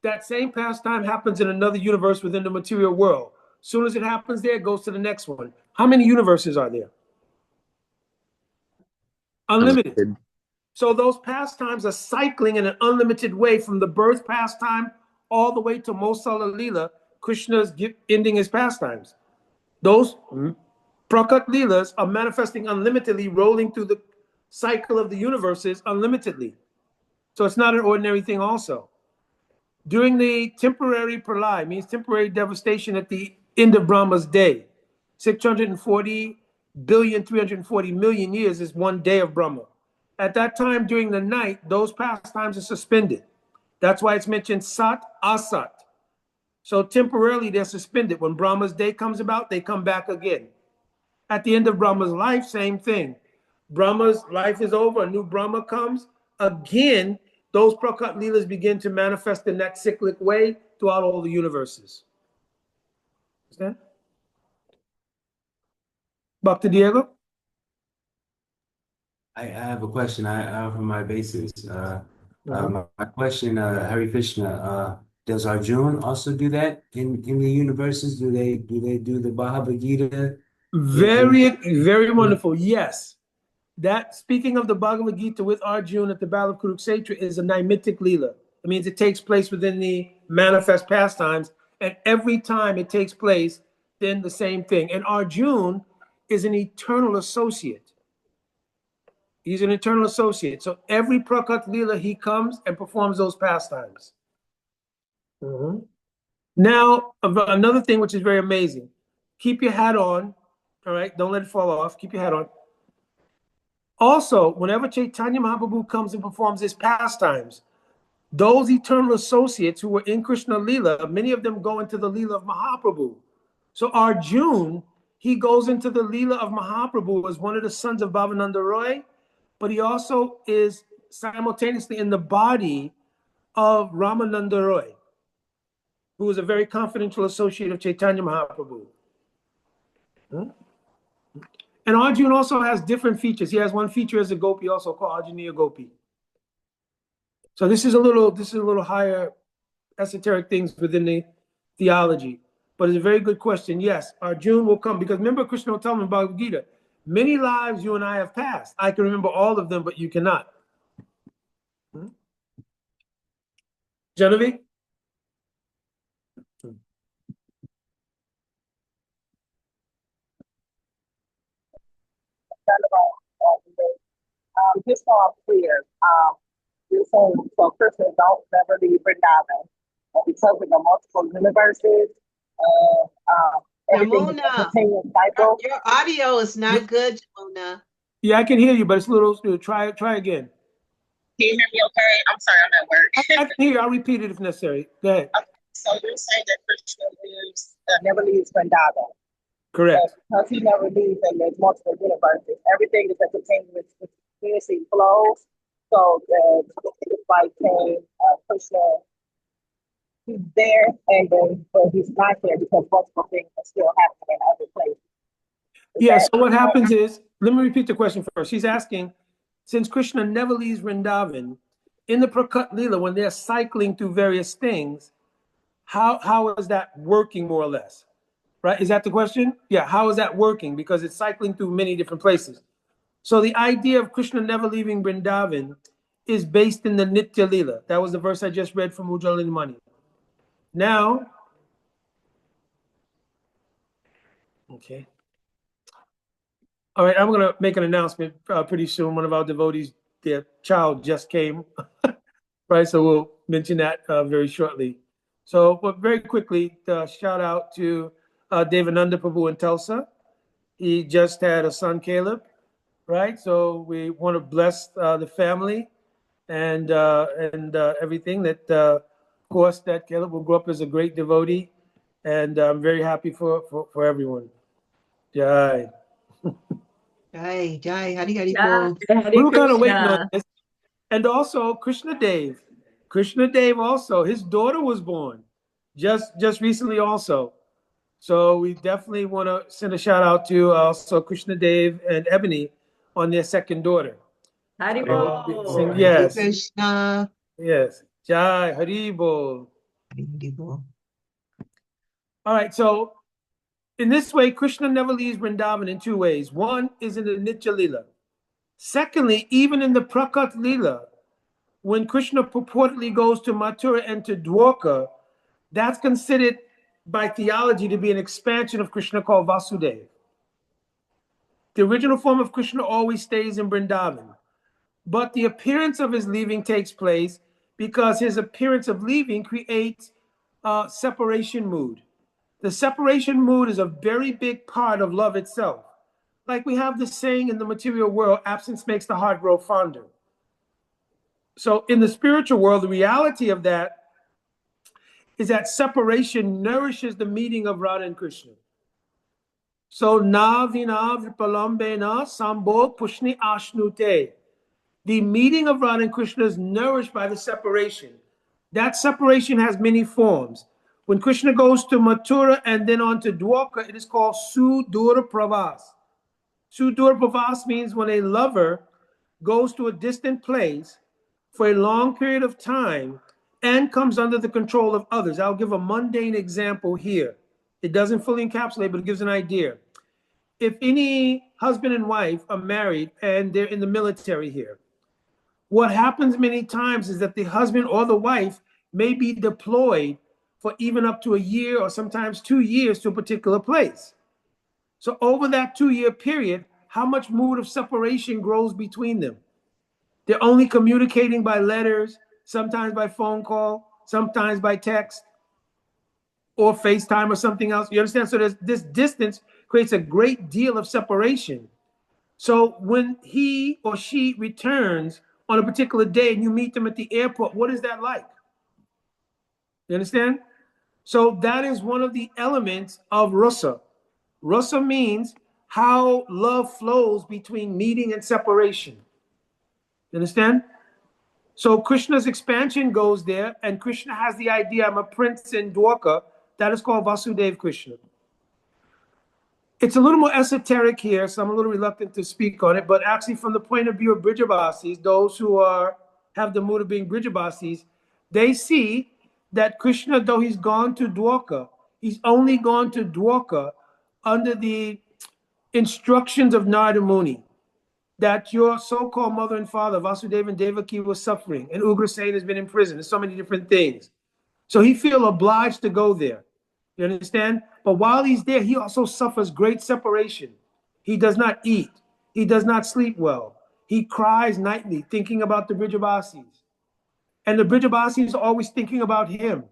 that same pastime happens in another universe within the material world. As soon as it happens there, it goes to the next one. How many universes are there? Unlimited. So those pastimes are cycling in an unlimited way from the birth pastime all the way to Mosala Leela, Krishna's ending his pastimes. Those Prakat Leelas are manifesting unlimitedly, rolling through the cycle of the universes unlimitedly. So it's not an ordinary thing also. During the temporary pralay, means temporary devastation at the end of Brahma's day, 640 billion, 340 million years is 1 day of Brahma. At that time, during the night, those pastimes are suspended. That's why it's mentioned Sat, Asat. So temporarily they're suspended. When Brahma's day comes about, they come back again. At the end of Brahma's life, same thing. Brahma's life is over, a new Brahma comes. Again, those Prakat Leelas begin to manifest in that cyclic way throughout all the universes. Understand? Dr. Diego? I have a question. For my basis. Mhm. My question, Hare Krishna. Does Arjun also do that in the universes? Do they do the Bhagavad Gita? Very, very wonderful. Yes. That, speaking of the Bhagavad Gita with Arjuna at the Battle of Kurukshetra, is a naimitic Leela. It means it takes place within the manifest pastimes, and every time it takes place, then the same thing. And Arjuna is an eternal associate. He's an eternal associate. So every Prakat Leela, he comes and performs those pastimes. Mhm. Now, another thing which is very amazing. Keep your hat on, all right? Don't let it fall off. Keep your hat on. Also, whenever Chaitanya Mahaprabhu comes and performs his pastimes, those eternal associates who were in Krishna Leela, many of them go into the Leela of Mahaprabhu. So Arjun, he goes into the Leela of Mahaprabhu as one of the sons of Bhavananda Roy, but he also is simultaneously in the body of Ramananda Roy, who is a very confidential associate of Chaitanya Mahaprabhu. And Arjun also has different features. He has one feature as a gopi, also called Arjuniya Gopi. So this is a little higher esoteric things within the theology. But it's a very good question. Yes, Arjun will come, because remember, Krishna will tell him in Bhagavad Gita, many lives you and I have passed. I can remember all of them, but you cannot. Genevieve? Just so I'm clear, you're saying so Krishna don't never leave Vrindavan, and because of the multiple universes and everything is a Jamuna, continuous cycle. your audio is not good, Jamuna. Yeah, I can hear you, but it's a little, try again. Can you hear me okay? I'm sorry, I'm at work. I can hear you. I'll repeat it if necessary. Go ahead. Okay, so you're saying that Krishna never leaves Vrindavan. Correct. Because he never leaves and there's multiple universes. Everything is a continuously flows. So it's like saying Krishna, he's there and then but he's not there because multiple things are still happening in other places. Yeah, so what happens is, let me repeat the question first. She's asking, since Krishna never leaves Vrindavan, in the Prakat Leela, when they're cycling through various things, how is that working more or less? Right? Is that the question? Yeah, how is that working? Because it's cycling through many different places. So the idea of Krishna never leaving Vrindavan is based in the Nitya Leela. That was the verse I just read from Ujjwala Mani. Now, okay. All right, I'm going to make an announcement pretty soon. One of our devotees, their child just came, right? So we'll mention that very shortly. So, but very quickly, shout out to Devananda Prabhu in Tulsa. He just had a son, Caleb, right? So we want to bless the family and everything. That, of course, that Caleb will grow up as a great devotee, and I'm very happy for everyone. Jai. Jai, Hari Bol. We were kind of waiting on this. And also Krishna Dev. Krishna Dev also, his daughter was born just recently also. So we definitely want to send a shout out to also Krishna Dev and Ebony on their second daughter. Hare Yes. Krishna. Yes. Jai Haribol. Hari Bol. All right. So in this way, Krishna never leaves Vrindavan in two ways. One is in the Nitya Leela. Secondly, even in the Prakat Leela, when Krishna purportedly goes to Mathura and to Dwarka, that's considered by theology to be an expansion of Krishna called Vasudeva. The original form of Krishna always stays in Vrindavan, but the appearance of his leaving takes place because his appearance of leaving creates a separation mood. The separation mood is a very big part of love itself. Like we have this saying in the material world, absence makes the heart grow fonder. So in the spiritual world, the reality of that is that separation nourishes the meeting of Radha and Krishna. So na vina vipalambena sambho pushni ashnute. The meeting of Radha and Krishna is nourished by the separation. That separation has many forms. When Krishna goes to Mathura and then on to Dwarka, it is called Sudura Pravas. Sudur Pravas means when a lover goes to a distant place for a long period of time and comes under the control of others. I'll give a mundane example here. It doesn't fully encapsulate, but it gives an idea. If any husband and wife are married and they're in the military here, what happens many times is that the husband or the wife may be deployed for even up to a year or sometimes 2 years to a particular place. So over that 2-year period, how much mood of separation grows between them? They're only communicating by letters, sometimes by phone call, sometimes by text or FaceTime or something else. You understand? So this distance creates a great deal of separation. So when he or she returns on a particular day and you meet them at the airport, what is that like? You understand? So that is one of the elements of Rasa. Rasa means how love flows between meeting and separation. You understand? So Krishna's expansion goes there, and Krishna has the idea, I'm a prince in Dwarka. That is called Vasudeva Krishna. It's a little more esoteric here, so I'm a little reluctant to speak on it, but actually from the point of view of Brijabasis, those who have the mood of being Brijabasis, they see that Krishna, though he's gone to Dwarka, he's only gone to Dwarka under the instructions of Narada Muni, that your so-called mother and father, Vasudeva and Devaki, were suffering, and Ugrasen has been in prison, and so many different things. So he feels obliged to go there. You understand? But while he's there, he also suffers great separation. He does not eat. He does not sleep well. He cries nightly, thinking about the Brijabasis. And the Brijabasis are always thinking about him.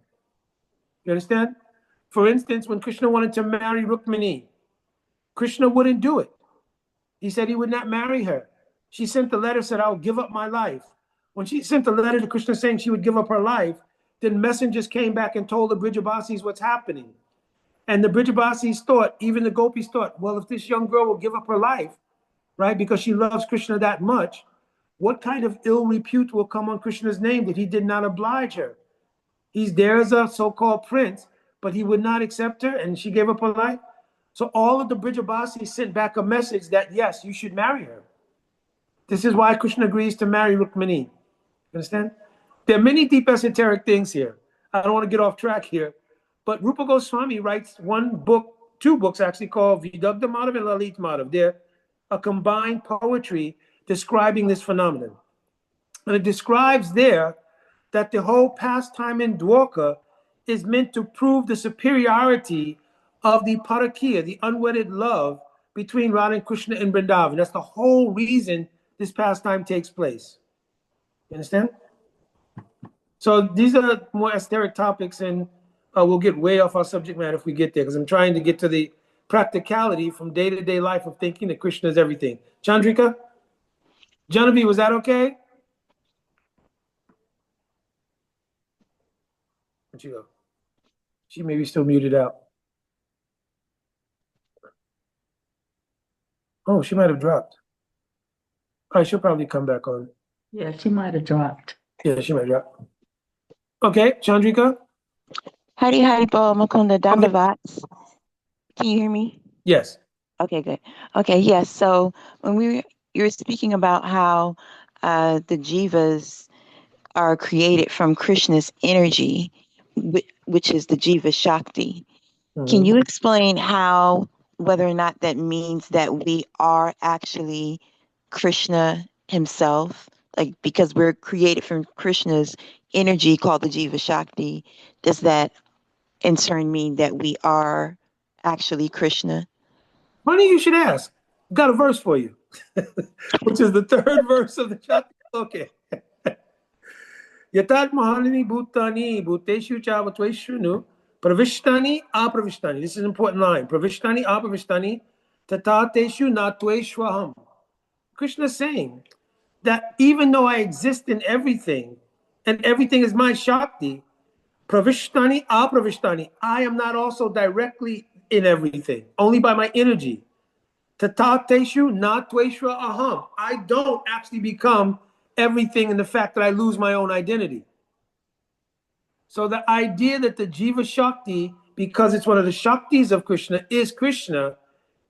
You understand? For instance, when Krishna wanted to marry Rukmini, Krishna wouldn't do it. He said he would not marry her. She sent a letter, said, I'll give up my life. When she sent a letter to Krishna saying she would give up her life, then messengers came back and told the Brijabasis what's happening. And the Brijabasis thought, even the Gopis thought, well, if this young girl will give up her life, right, because she loves Krishna that much, what kind of ill repute will come on Krishna's name that he did not oblige her? He's there as a so-called prince, but he would not accept her, and she gave up her life. So all of the Brijabasis sent back a message that, yes, you should marry her. This is why Krishna agrees to marry Rukmini. Understand? There are many deep esoteric things here. I don't want to get off track here. But Rupa Goswami writes one book, 2 books actually, called Vidagdha Madhav and Lalit Madhav. They're a combined poetry describing this phenomenon. And it describes there that the whole pastime in Dwarka is meant to prove the superiority of the parakiya, the unwedded love between Radha and Krishna in Vrindavan. That's the whole reason this pastime takes place. You understand? So these are more esoteric topics, and we'll get way off our subject matter if we get there, because I'm trying to get to the practicality from day-to-day life of thinking that Krishna is everything. Chandrika? Janavi, was that okay? Where'd you go? She may be still muted out. Oh, she might have dropped. All right, she'll probably come back on. Yeah, she might have dropped. Yeah, she might drop. Okay, Chandrika? Hari Haribo Mukunda Dandavats. Can you hear me? Yes. Okay, good. Okay, yes. So when you were speaking about how the jivas are created from Krishna's energy, which is the jiva Shakti. Can you explain how, whether or not that means that we are actually Krishna himself? Like, because we're created from Krishna's energy called the jiva Shakti, does that in turn mean that we are actually Krishna? Funny you should ask. Got a verse for you, which is the 3rd verse of the Shakti. Okay. Yatat Mahalini Bhutani Bhuteshu Chavatveshunu Pravishtani Apravishtani. This is an important line. Pravishtani Apravishtani Tatateshu Natveshwaham. Krishna is saying that even though I exist in everything, and everything is my Shakti, Pravishtani Apravishtani, I am not also directly in everything, only by my energy. Tatateshu Natveshwa Aham. I don't actually become everything in the fact that I lose my own identity. So the idea that the Jiva Shakti, because it's one of the Shaktis of Krishna,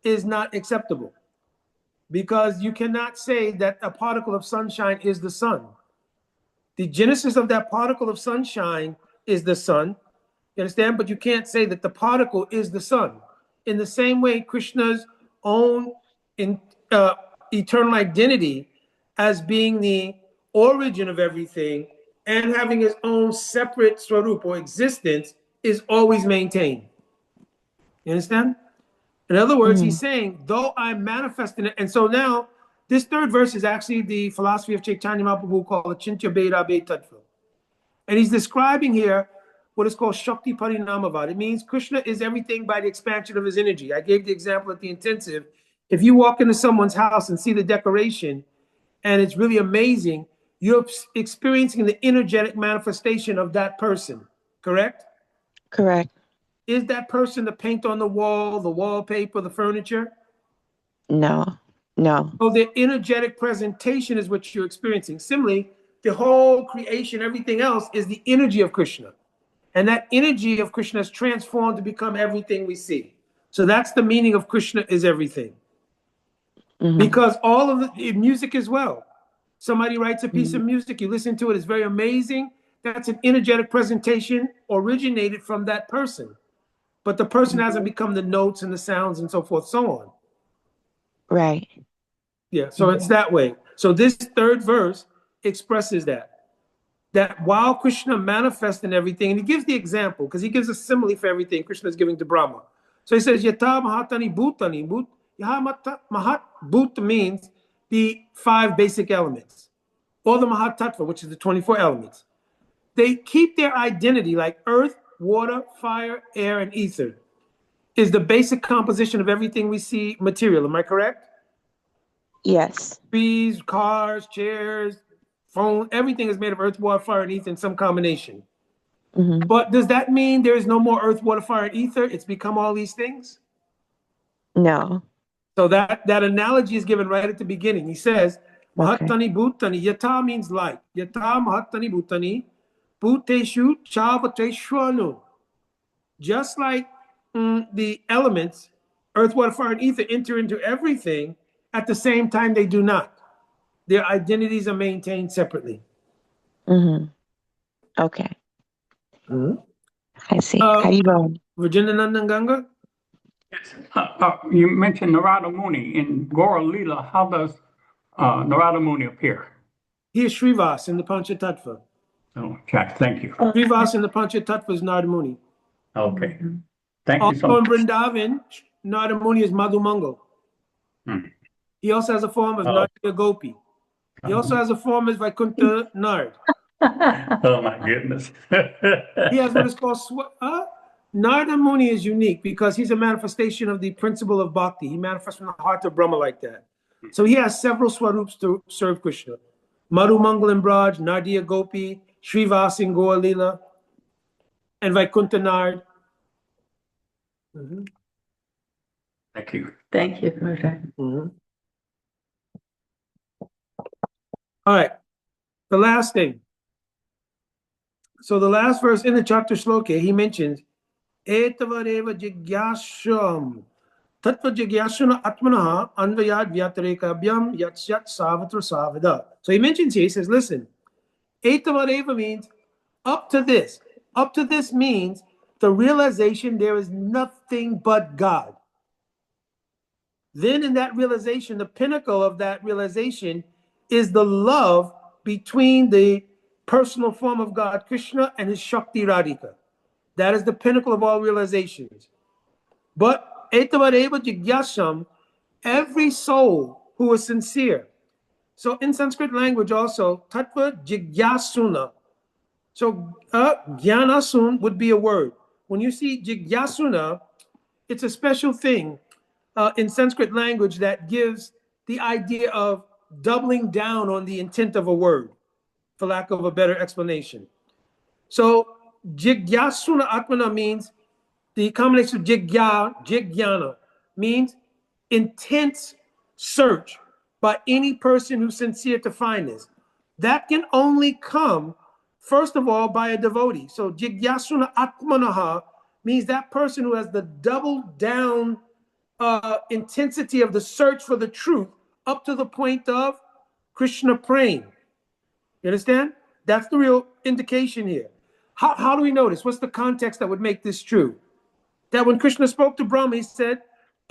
is not acceptable. because you cannot say that a particle of sunshine is the sun. The genesis of that particle of sunshine is the sun. You understand? But you can't say that the particle is the sun. In the same way, Krishna's own eternal identity as being the origin of everything and having his own separate swarup or existence is always maintained. You understand? In other words, he's saying, though I'm manifesting it, and so now this third verse is actually the philosophy of Chaitanya Mahaprabhu called Achintya Bheda Bhed Tattva. And he's describing here what is called Shakti Parinamavad. It means Krishna is everything by the expansion of his energy. I gave the example at the intensive. If you walk into someone's house and see the decoration, and it's really amazing, you're experiencing the energetic manifestation of that person, correct? Correct. Is that person the paint on the wall, the wallpaper, the furniture? No. No. So the energetic presentation is what you're experiencing. Similarly, the whole creation, everything else is the energy of Krishna. And that energy of Krishna is transformed to become everything we see. So that's the meaning of Krishna is everything. Because all of the music as well. Somebody writes a piece of music, you listen to it, it's very amazing. That's an energetic presentation originated from that person. But the person hasn't become the notes and the sounds and so forth, so on. Right. Yeah, so it's that way. So this third verse expresses that while Krishna manifests in everything, and he gives the example, because he gives a simile for everything Krishna is giving to Brahma. So he says, Yata Mahatani Bhutani. Mahat Bhuta means the 5 basic elements, or the Mahat Tattva, which is the 24 elements. They keep their identity like earth, water, fire, air, and ether is the basic composition of everything we see material. Am I correct? Yes. Trees, cars, chairs, phone, everything is made of earth, water, fire, and ether in some combination. But does that mean there is no more earth, water, fire, and ether? It's become all these things? No. So that analogy is given right at the beginning. He says, Mahatani Bhutani. Yata means like. Yata Mahatani Bhutani. Bhuteshu Chavateshwanu. Just like the elements, earth, water, fire, and ether enter into everything, at the same time they do not. Their identities are maintained separately. Okay. I see. How you going? Virginia Nandanganga? Yes. You mentioned Narada Muni in Gora Lila. How does Narada Muni appear? He is Srivas in the Panchatattva. Oh, Jack, thank you. Srivas in the Panchatattva is Narada Muni. Okay. Thank you so Also in much. Vrindavan, Narada Muni is Madhu Mangal. He also has a form as Narada Gopi. He also has a form as Vaikuntha Nard. Oh my goodness. He has what is called Narada Muni is unique because he's a manifestation of the principle of bhakti. He manifests from the heart of Brahma like that. So he has several swarups to serve Krishna. Madhu Mangal in Braj, Nardiya Gopi, Srivas in Goa Lila, and Vaikuntha Nard. Thank you. Thank you for that. All right, the last thing. So the last verse in the chapter shloka, he mentions, Etavareva jigyasham, tattva jigyashana atmanaha, anvayad vyatarekabhyam yatsyat savatra savada. So he mentions here, he says, listen, Etavareva means up to this. Up to this means the realization there is nothing but God. Then in that realization, the pinnacle of that realization is the love between the personal form of God, Krishna, and his Shakti Radhika. That is the pinnacle of all realizations. But etavareva jigyasam, every soul who is sincere. So in Sanskrit language also, tattva jigyasuna. So gyanasun would be a word. When you see jigyasuna, it's a special thing in Sanskrit language that gives the idea of doubling down on the intent of a word, for lack of a better explanation. So jigyasuna atmana means the combination of jigyana means intense search by any person who's sincere to find this. That can only come, first of all, by a devotee. So jigyasuna atmanaha means that person who has the double down intensity of the search for the truth up to the point of Krishna praying. You understand? That's the real indication here. How do we know this? What's the context that would make this true? That when Krishna spoke to Brahma, he said,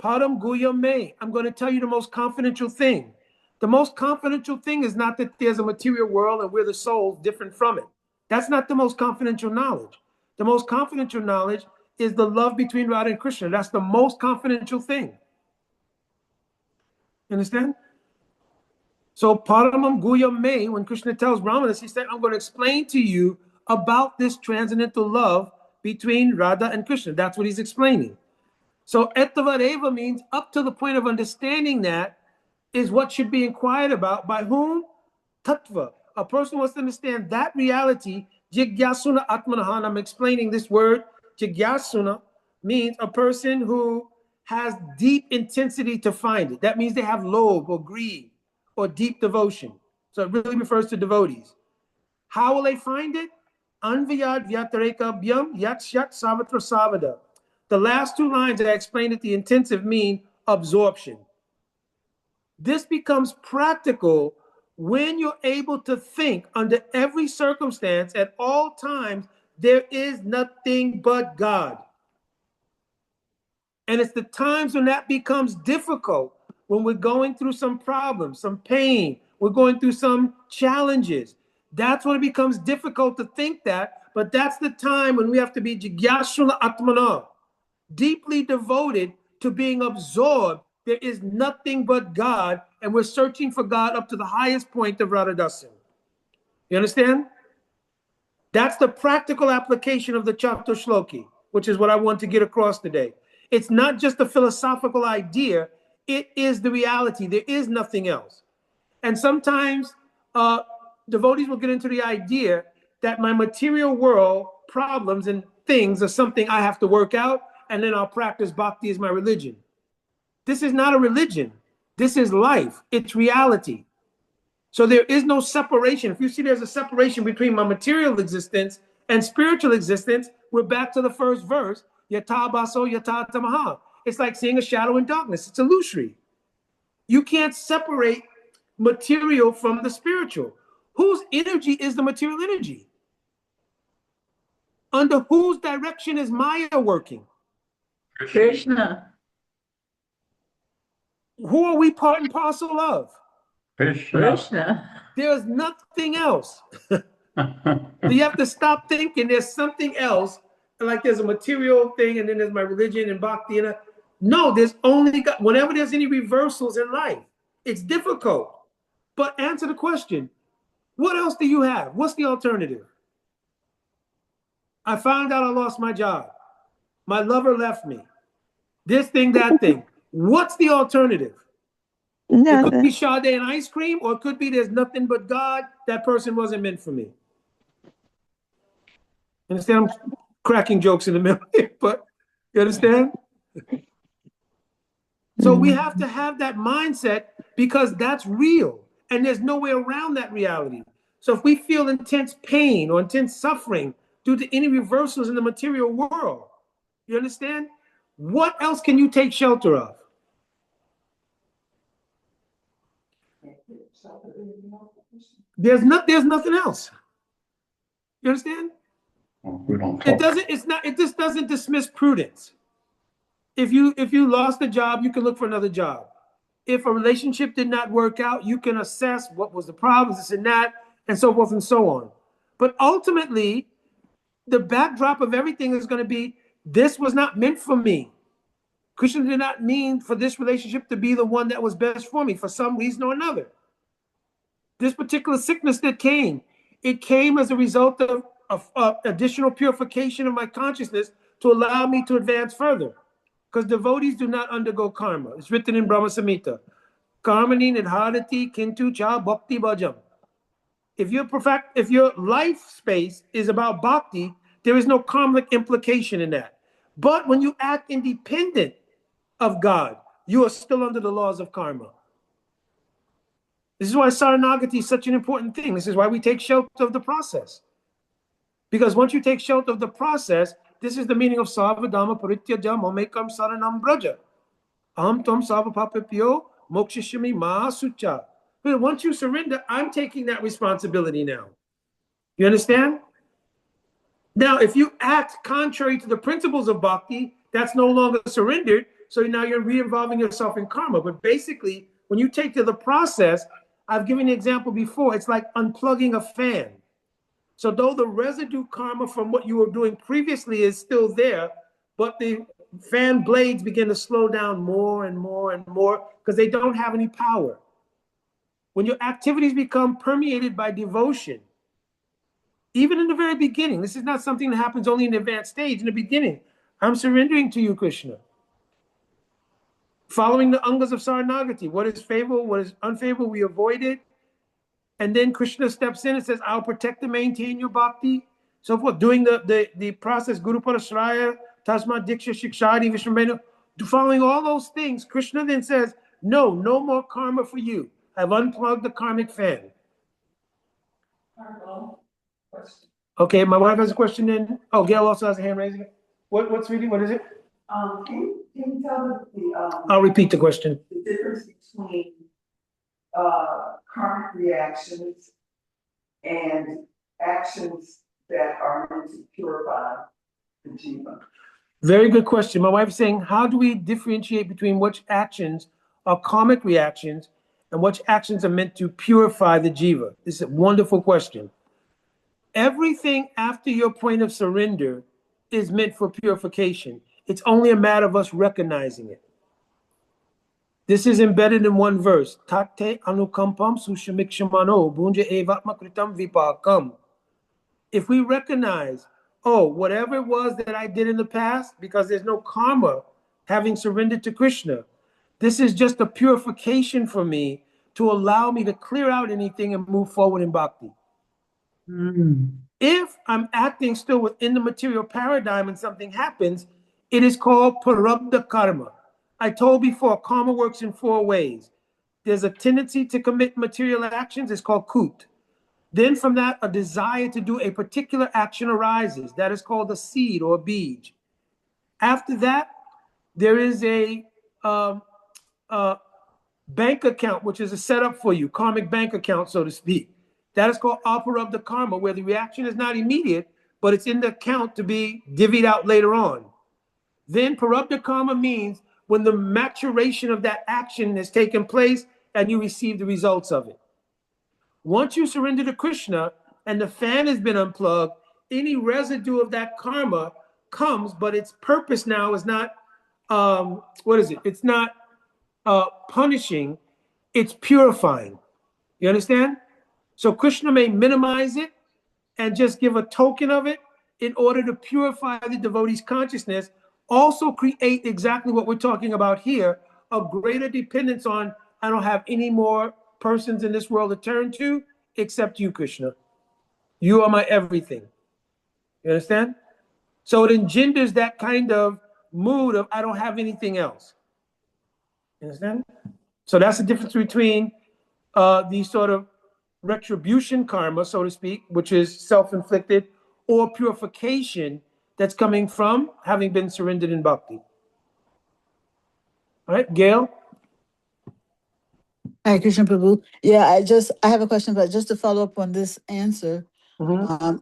Param Guya Me, I'm going to tell you the most confidential thing. The most confidential thing is not that there's a material world and we're the souls different from it. That's not the most confidential knowledge. The most confidential knowledge is the love between Radha and Krishna. That's the most confidential thing. You understand? So Paramam Guya Me, when Krishna tells Brahma this, he said, I'm going to explain to you about this transcendental love between Radha and Krishna. That's what he's explaining. So Etavareva means up to the point of understanding that is what should be inquired about by whom? Tattva. A person wants to understand that reality. Jigyasuna Atmanahan. I'm explaining this word. Jigyasuna means a person who has deep intensity to find it. That means they have lobe or greed or deep devotion. So it really refers to devotees. How will they find it? Anviyad Vyatareka Byam Yatshat Savatra Savada. The last two lines that I explained at the intensive mean absorption. This becomes practical when you're able to think under every circumstance at all times, there is nothing but God. And it's the times when that becomes difficult, when we're going through some problems, some pain, we're going through some challenges. That's when it becomes difficult to think that, but that's the time when we have to be jigyasuna atmana, deeply devoted to being absorbed. There is nothing but God, and we're searching for God up to the highest point of Radhadasan. You understand? That's the practical application of the Chatushloki, which is what I want to get across today. It's not just a philosophical idea, it is the reality. There is nothing else. And sometimes devotees will get into the idea that my material world problems and things are something I have to work out, and then I'll practice bhakti as my religion. This is not a religion. This is life. It's reality. So there is no separation. If you see there's a separation between my material existence and spiritual existence, we're back to the first verse. Yata baso yata tamaha. It's like seeing a shadow in darkness. It's illusory. You can't separate material from the spiritual. Whose energy is the material energy? Under whose direction is Maya working? Krishna. Who are we part and parcel of? Krishna. There's nothing else. So you have to stop thinking there's something else, like there's a material thing and then there's my religion and bhakti. And no, there's only God. Whenever there's any reversals in life, it's difficult. But answer the question, what else do you have? What's the alternative? I found out I lost my job. My lover left me. This thing, that thing. What's the alternative? It could be Sade and ice cream, or it could be there's nothing but God. That person wasn't meant for me. Understand? I'm cracking jokes in the middle here, but you understand? So we have to have that mindset because that's real, and there's no way around that reality. So if we feel intense pain or intense suffering due to any reversals in the material world, you understand? What else can you take shelter of? There's nothing else. You understand? It just doesn't dismiss prudence. If you lost a job, you can look for another job. If a relationship did not work out, you can assess what was the problems, this and that, and so forth and so on. But ultimately, the backdrop of everything is going to be, this was not meant for me. Krishna did not mean for this relationship to be the one that was best for me for some reason or another. This particular sickness that came, it came as a result of additional purification of my consciousness to allow me to advance further. Because devotees do not undergo karma. It's written in Brahma Samhita. Karmani nidharati kintu cha bhakti bhajam. If your life space is about bhakti, there is no karmic implication in that. But when you act independent of God, you are still under the laws of karma. This is why Saranagati is such an important thing. This is why we take shelter of the process. Because once you take shelter of the process, this is the meaning of Savadama Parityaja Mamekam Saranam Braja. Aham Tom Savapapipyo Mokshishami Mahasucha. But once you surrender, I'm taking that responsibility now. You understand? Now, if you act contrary to the principles of bhakti, that's no longer surrendered. So now you're re-involving yourself in karma. But basically, when you take to the process, I've given the example before, it's like unplugging a fan. So though the residue karma from what you were doing previously is still there, but the fan blades begin to slow down more and more and more because they don't have any power. When your activities become permeated by devotion, even in the very beginning, this is not something that happens only in the advanced stage. In the beginning, I'm surrendering to you, Krishna. Following the angas of Saranagati, what is favorable, what is unfavorable, we avoid it. And then Krishna steps in and says, I'll protect and maintain your bhakti. So forth, doing the process, Guru Parashraya, Tasma Diksha Shikshadi Vishwamena, following all those things, Krishna then says, no more karma for you. I've unplugged the karmic fan. Okay, my wife has a question then. Oh, Gail also has a hand raising. What's reading? What is it? Can you tell the I'll repeat the question. the difference between karmic reactions and actions that are meant to purify the jiva? Very good question. My wife is saying, how do we differentiate between which actions are karmic reactions and which actions are meant to purify the jiva? This is a wonderful question. Everything after your point of surrender is meant for purification. It's only a matter of us recognizing it. This is embedded in one verse. Tate anukampam sushamikshmano bunja evatmakritam vipakam. If we recognize, oh, whatever it was that I did in the past, because there's no karma having surrendered to Krishna, this is just a purification for me to allow me to clear out anything and move forward in bhakti. If I'm acting still within the material paradigm and something happens, it is called parabdha karma. I told before, karma works in 4 ways. There's a tendency to commit material actions, it's called kut. Then from that, a desire to do a particular action arises. That is called a seed or a bij. After that, there is a bank account, which is a setup for you, karmic bank account, so to speak. That is called aparabdha karma, where the reaction is not immediate, but it's in the account to be divvied out later on. Then parabdha karma means when the maturation of that action has taken place and you receive the results of it. Once you surrender to Krishna and the fan has been unplugged, any residue of that karma comes, but its purpose now is not, It's not punishing, it's purifying. You understand? So Krishna may minimize it and just give a token of it in order to purify the devotee's consciousness, also create exactly what we're talking about here, a greater dependence on, I don't have any more persons in this world to turn to except you, Krishna. You are my everything. You understand? So it engenders that kind of mood of, I don't have anything else. You understand? So that's the difference between the sort of retribution karma, so to speak, which is self-inflicted, or purification that's coming from having been surrendered in bhakti. All right, Gail? Hi, Krishna Prabhu. Yeah, I have a question, but just to follow up on this answer,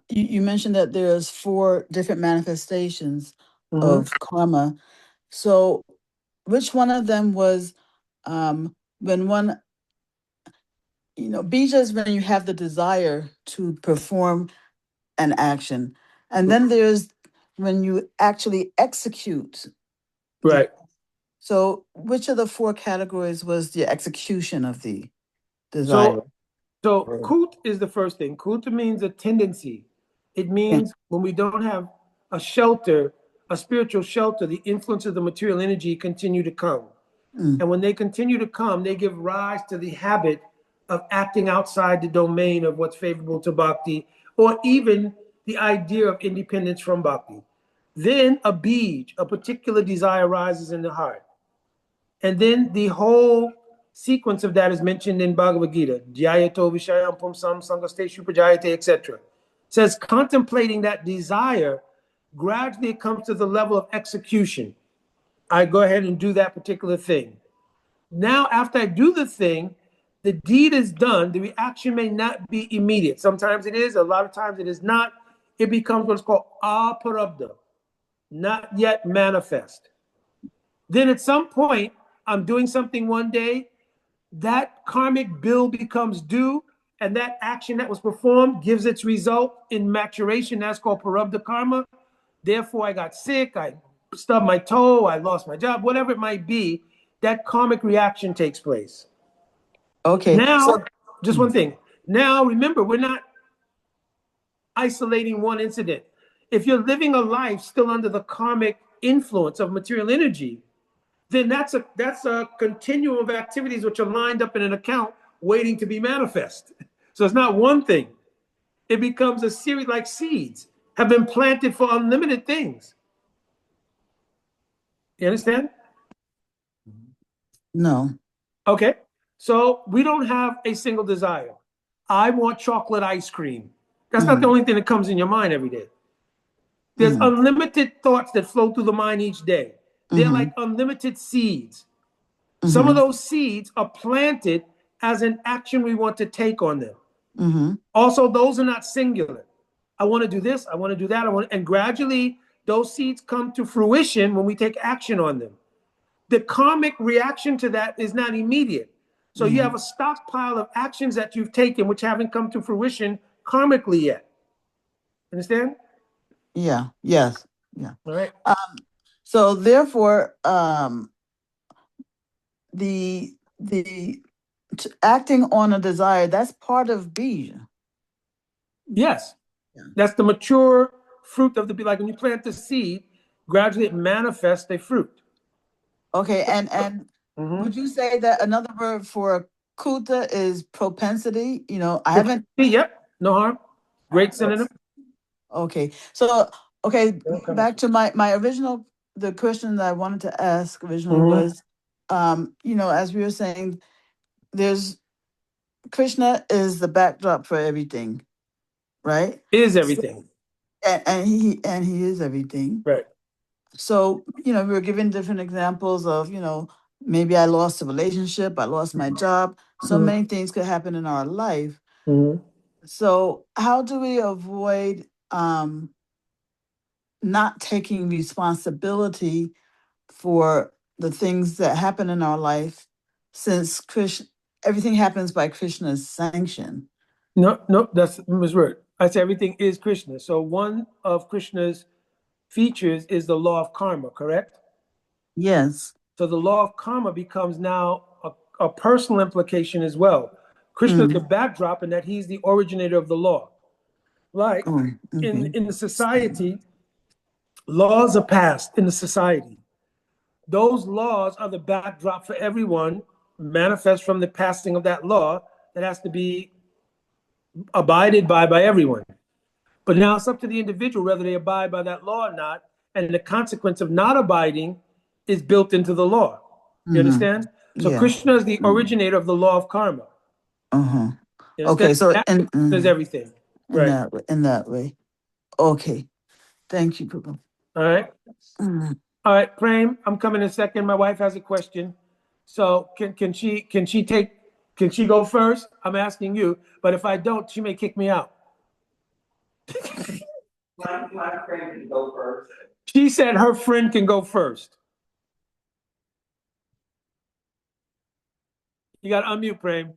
you mentioned that there's 4 different manifestations of karma. So which one of them was when one, bija is when you have the desire to perform an action. And then there's when you actually execute. Right. So which of the 4 categories was the execution of the desire? So kut is the first thing. Kut means a tendency. It means when we don't have a shelter, a spiritual shelter, the influence of the material energy continue to come. And when they continue to come, they give rise to the habit of acting outside the domain of what's favorable to bhakti, or even the idea of independence from bhakti. Then a bij, a particular desire rises in the heart. And then the whole sequence of that is mentioned in Bhagavad Gita. Dhyayato vishayam pumsam sangasteshu prajayate, etc. It says contemplating that desire, gradually it comes to the level of execution. I go ahead and do that particular thing. Now, after I do the thing, the deed is done. The reaction may not be immediate. Sometimes it is, a lot of times it is not. It becomes what's called aparabdha, not yet manifest. Then at some point, I'm doing something one day, that karmic bill becomes due, and that action that was performed gives its result in maturation. That's called parabdha karma. Therefore, I got sick, I stubbed my toe, I lost my job, whatever it might be, that karmic reaction takes place. Okay. Now, So, just one thing. Now, remember, we're not isolating one incident. If you're living a life still under the karmic influence of material energy, then that's a continuum of activities which are lined up in an account waiting to be manifest. So it's not one thing. It becomes a series, like seeds have been planted for unlimited things. You understand? no. Okay. So we don't have a single desire. I want chocolate ice cream. That's not the only thing that comes in your mind every day. There's unlimited thoughts that flow through the mind each day. They're like unlimited seeds. Some of those seeds are planted as an action we want to take on them. Also, those are not singular. I want to do this, I want to do that, and gradually those seeds come to fruition when we take action on them. The karmic reaction to that is not immediate. So you have a stockpile of actions that you've taken which haven't come to fruition karmically yet. Understand? Yeah. Yes. Yeah. All right. So therefore, the acting on a desire, that's part of bija. Yes. That's the mature fruit of the, like when you plant the seed, gradually it manifests a fruit. Okay, and would you say that another word for kuta is propensity? You know, I haven't. Yep, no harm. Great synonym. Okay, so back to my original, the question that I wanted to ask originally was, you know, as we were saying, there's Krishna is the backdrop for everything, right? Is everything. And he is everything. Right. So, you know, we were given different examples of, you know, maybe I lost a relationship, I lost my job. So many things could happen in our life. So how do we avoid not taking responsibility for the things that happen in our life, since everything happens by Krishna's sanction? No, that's misword. I say everything is Krishna. So one of Krishna's features is the law of karma, correct? Yes. So the law of karma becomes now a personal implication as well. Krishna is the backdrop in that he's the originator of the law. Like in the society, laws are passed in the society. Those laws are the backdrop for everyone, manifest from the passing of that law that has to be abided by everyone. But now it's up to the individual whether they abide by that law or not, and the consequence of not abiding is built into the law. You understand? So Krishna is the originator of the law of karma. Okay, so there's everything. In that way. Okay. Thank you, Prabhu. All right. All right, Prem, I'm coming in a second. My wife has a question. So can she go first? I'm asking you, but if I don't, she may kick me out. My friend can go first. She said her friend can go first. You got to unmute, Prem.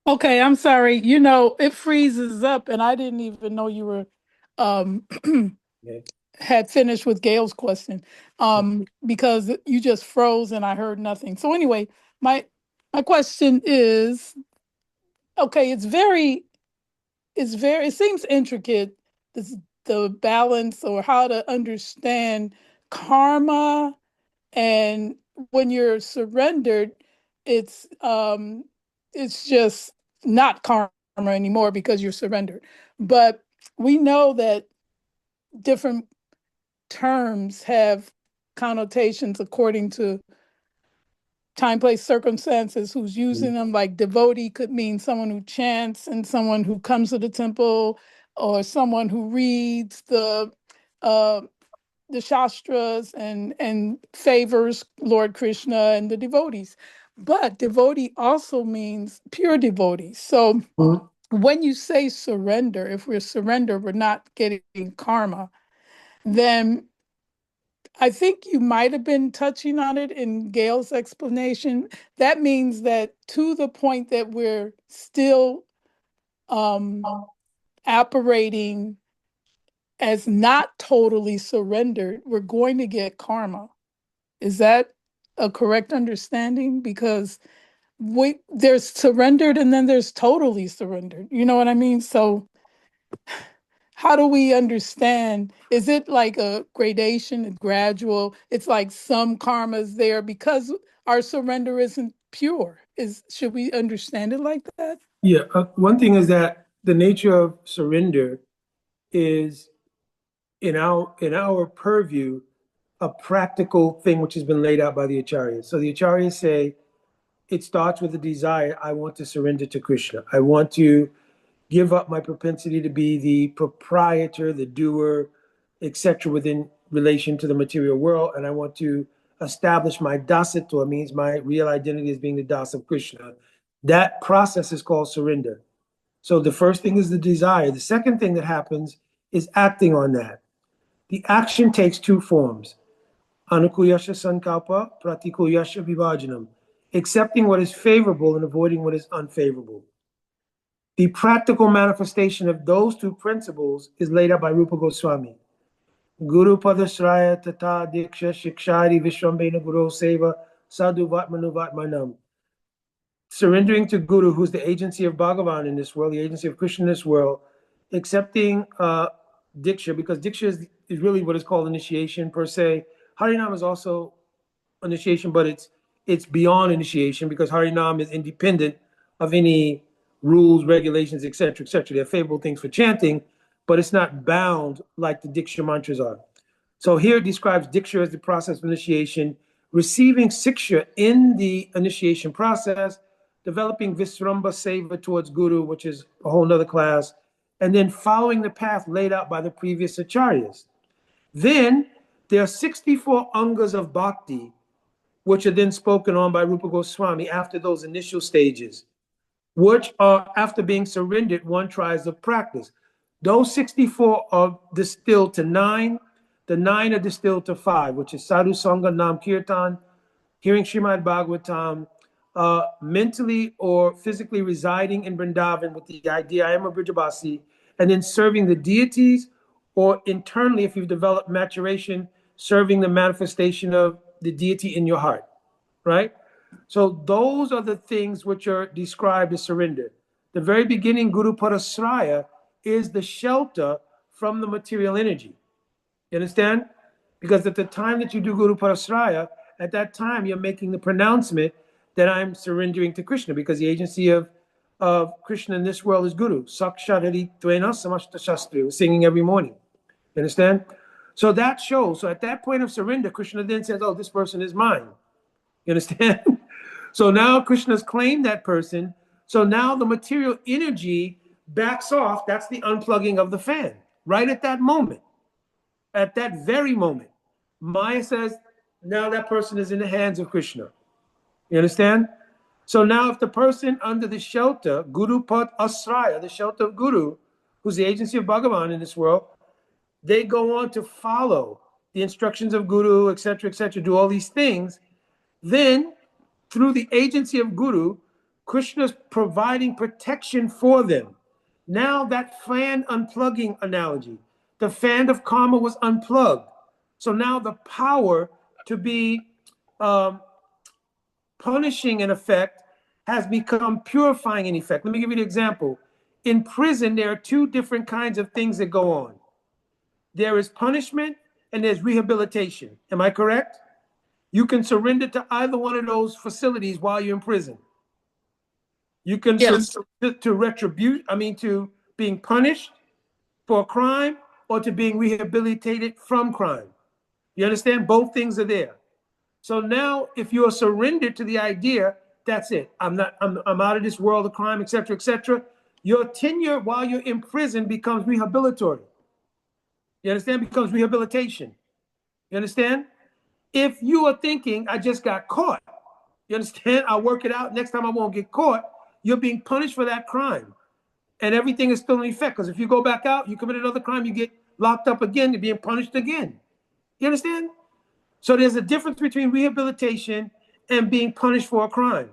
Okay, I'm sorry. You know, it freezes up and I didn't even know you were had finished with Gail's question. Because you just froze and I heard nothing. So anyway, my question is, okay, it seems intricate, the balance or how to understand karma, and when you're surrendered, it's just not karma anymore because you're surrendered. But we know that different terms have connotations according to time, place, circumstances, who's using them. Like devotee could mean someone who chants and someone who comes to the temple, or someone who reads the the Shastras and favors Lord Krishna and the devotees. But devotee also means pure devotee. So when you say surrender, if we're surrender, we're not getting karma, then I think you might have been touching on it in Gail's explanation. That means that to the point that we're still operating as not totally surrendered, we're going to get karma. Is that a correct understanding? Because there's surrendered and then there's totally surrendered. You know what I mean? So how do we understand? Is it like a gradation, a gradual? It's like some karma's there because our surrender isn't pure. Should we understand it like that? Yeah, one thing is that the nature of surrender is in our purview a practical thing which has been laid out by the acharyas. So the acharyas say it starts with a desire. I want to surrender to Krishna. I want to give up my propensity to be the proprietor, the doer, etc. within relation to the material world, and I want to establish my dasatva, means my real identity as being the das of Krishna. That process is called surrender. So the first thing is the desire. The second thing that happens is acting on that. The action takes two forms. Anukuyasha sankalpa, pratikuyasha vibhajanam. Accepting what is favorable and avoiding what is unfavorable. The practical manifestation of those two principles is laid out by Rupa Goswami. Guru padasraya tata diksha shikshari vishwambena guru seva sadhu vatmanu vatmanam. Surrendering to Guru, who's the agency of Bhagavan in this world, the agency of Krishna in this world, accepting Diksha, because Diksha is really what is called initiation per se. Harinam is also initiation, but it's beyond initiation because Harinam is independent of any rules, regulations, etc., etc. They're favorable things for chanting, but it's not bound like the Diksha mantras are. So here it describes Diksha as the process of initiation, receiving Siksha in the initiation process, developing Visramba Seva towards Guru, which is a whole nother class, and then following the path laid out by the previous acharyas. Then there are 64 angas of bhakti, which are then spoken on by Rupa Goswami after those initial stages, which are, after being surrendered, one tries to practice. Those 64 are distilled to 9. The 9 are distilled to 5, which is Sadhu Sangha, Nam Kirtan, hearing Srimad Bhagavatam, mentally or physically residing in Vrindavan with the idea, I am a Brijabasi, and then serving the deities, or internally, if you've developed maturation, serving the manifestation of the deity in your heart, right? So those are the things which are described as surrender. The very beginning, Guru Parasraya, is the shelter from the material energy. You understand? Because at the time that you do Guru Parasraya, at that time you're making the pronouncement that I'm surrendering to Krishna, because the agency of Krishna in this world is Guru. Sakshadari Tvena Samashta Shastri, singing every morning. You understand? So that shows. So at that point of surrender, Krishna then says, oh, this person is mine. You understand? So now Krishna's claimed that person. So now the material energy backs off. That's the unplugging of the fan. Right at that moment. At that very moment. Maya says, now that person is in the hands of Krishna. You understand? So now if the person under the shelter, Guru Pad Asraya, the shelter of Guru, who's the agency of Bhagavan in this world, they go on to follow the instructions of Guru, etc., do all these things. Then, through the agency of Guru, Krishna's providing protection for them. Now that fan unplugging analogy, the fan of karma was unplugged. So now the power to be punishing in effect has become purifying in effect. Let me give you an example. In prison, there are two different kinds of things that go on. There is punishment and there's rehabilitation. Am I correct? You can surrender to either one of those facilities while you're in prison. You can surrender to retribution, to being punished for a crime, or to being rehabilitated from crime. You understand? Both things are there. So now if you are surrendered to the idea, that's it. I'm out of this world of crime, etc., your tenure while you're in prison becomes rehabilitory. You understand? Becomes rehabilitation. You understand? If you are thinking, I just got caught, you understand? I'll work it out. Next time I won't get caught. You're being punished for that crime. And everything is still in effect. Because if you go back out, you commit another crime, you get locked up again, you're being punished again. You understand? So there's a difference between rehabilitation and being punished for a crime.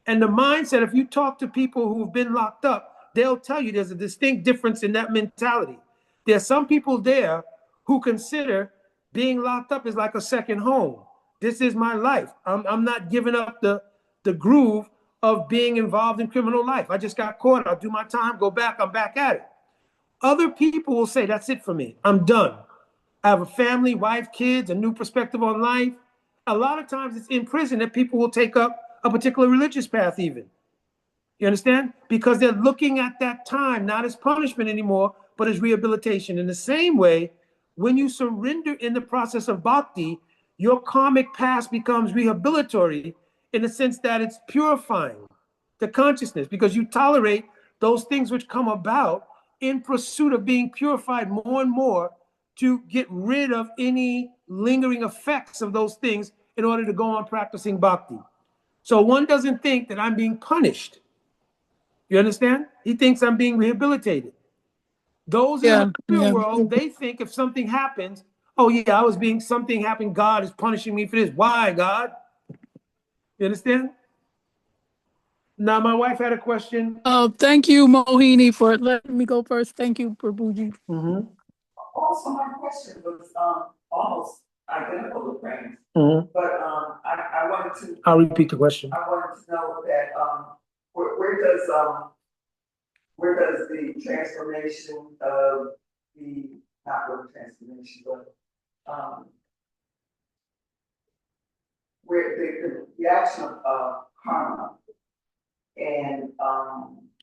And the mindset, if you talk to people who've been locked up, they'll tell you there's a distinct difference in that mentality. There's some people there who consider being locked up is like a second home. This is my life. I'm not giving up the groove of being involved in criminal life. I just got caught. I'll do my time, go back, I'm back at it. Other people will say, that's it for me. I'm done. I have a family, wife, kids, a new perspective on life. A lot of times it's in prison that people will take up a particular religious path even. You understand? Because they're looking at that time not as punishment anymore, but as rehabilitation. In the same way, when you surrender in the process of bhakti, your karmic past becomes rehabilitory in the sense that it's purifying the consciousness because you tolerate those things which come about in pursuit of being purified more and more to get rid of any lingering effects of those things in order to go on practicing bhakti. So one doesn't think that I'm being punished. You understand? He thinks I'm being rehabilitated. Those in the material world, they think if something happens, oh yeah, something happened, God is punishing me for this. Why, God? You understand? Now, my wife had a question. Thank you, Mohini, for letting me go first. Thank you, Prabhuji. Also, my question was almost identical to Frank's, but I wanted to. I'll repeat the question. I wanted to know that where does the transformation of the not really transformation, but where the action of karma and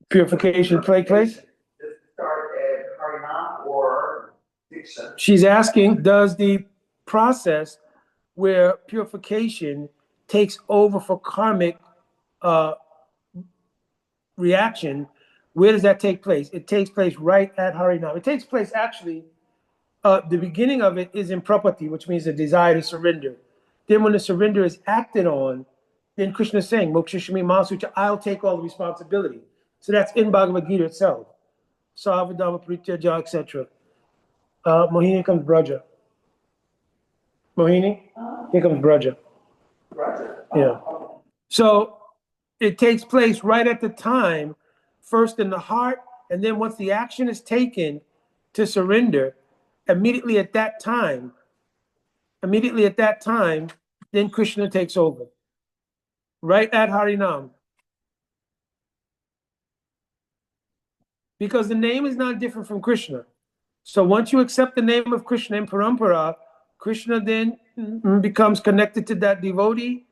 Purification take place? Does it start at Harinam or Diksha? She's asking, does the process where purification takes over for karmic reaction, where does that take place? It takes place right at Harinam. It takes place actually, the beginning of it is in prapati, which means the desire to surrender. Then when the surrender is acted on, then Krishna is saying, Mokshishami Mahasutra, I'll take all the responsibility. So that's in Bhagavad Gita itself. Savadama Prityaja, etc. Mohini comes Braja. Mohini, here comes Braja. Yeah. So it takes place right at the time, first in the heart, and then once the action is taken to surrender, immediately at that time, then Krishna takes over. Right at Harinam. Because the name is not different from Krishna. So once you accept the name of Krishna in Parampara, Krishna then becomes connected to that devotee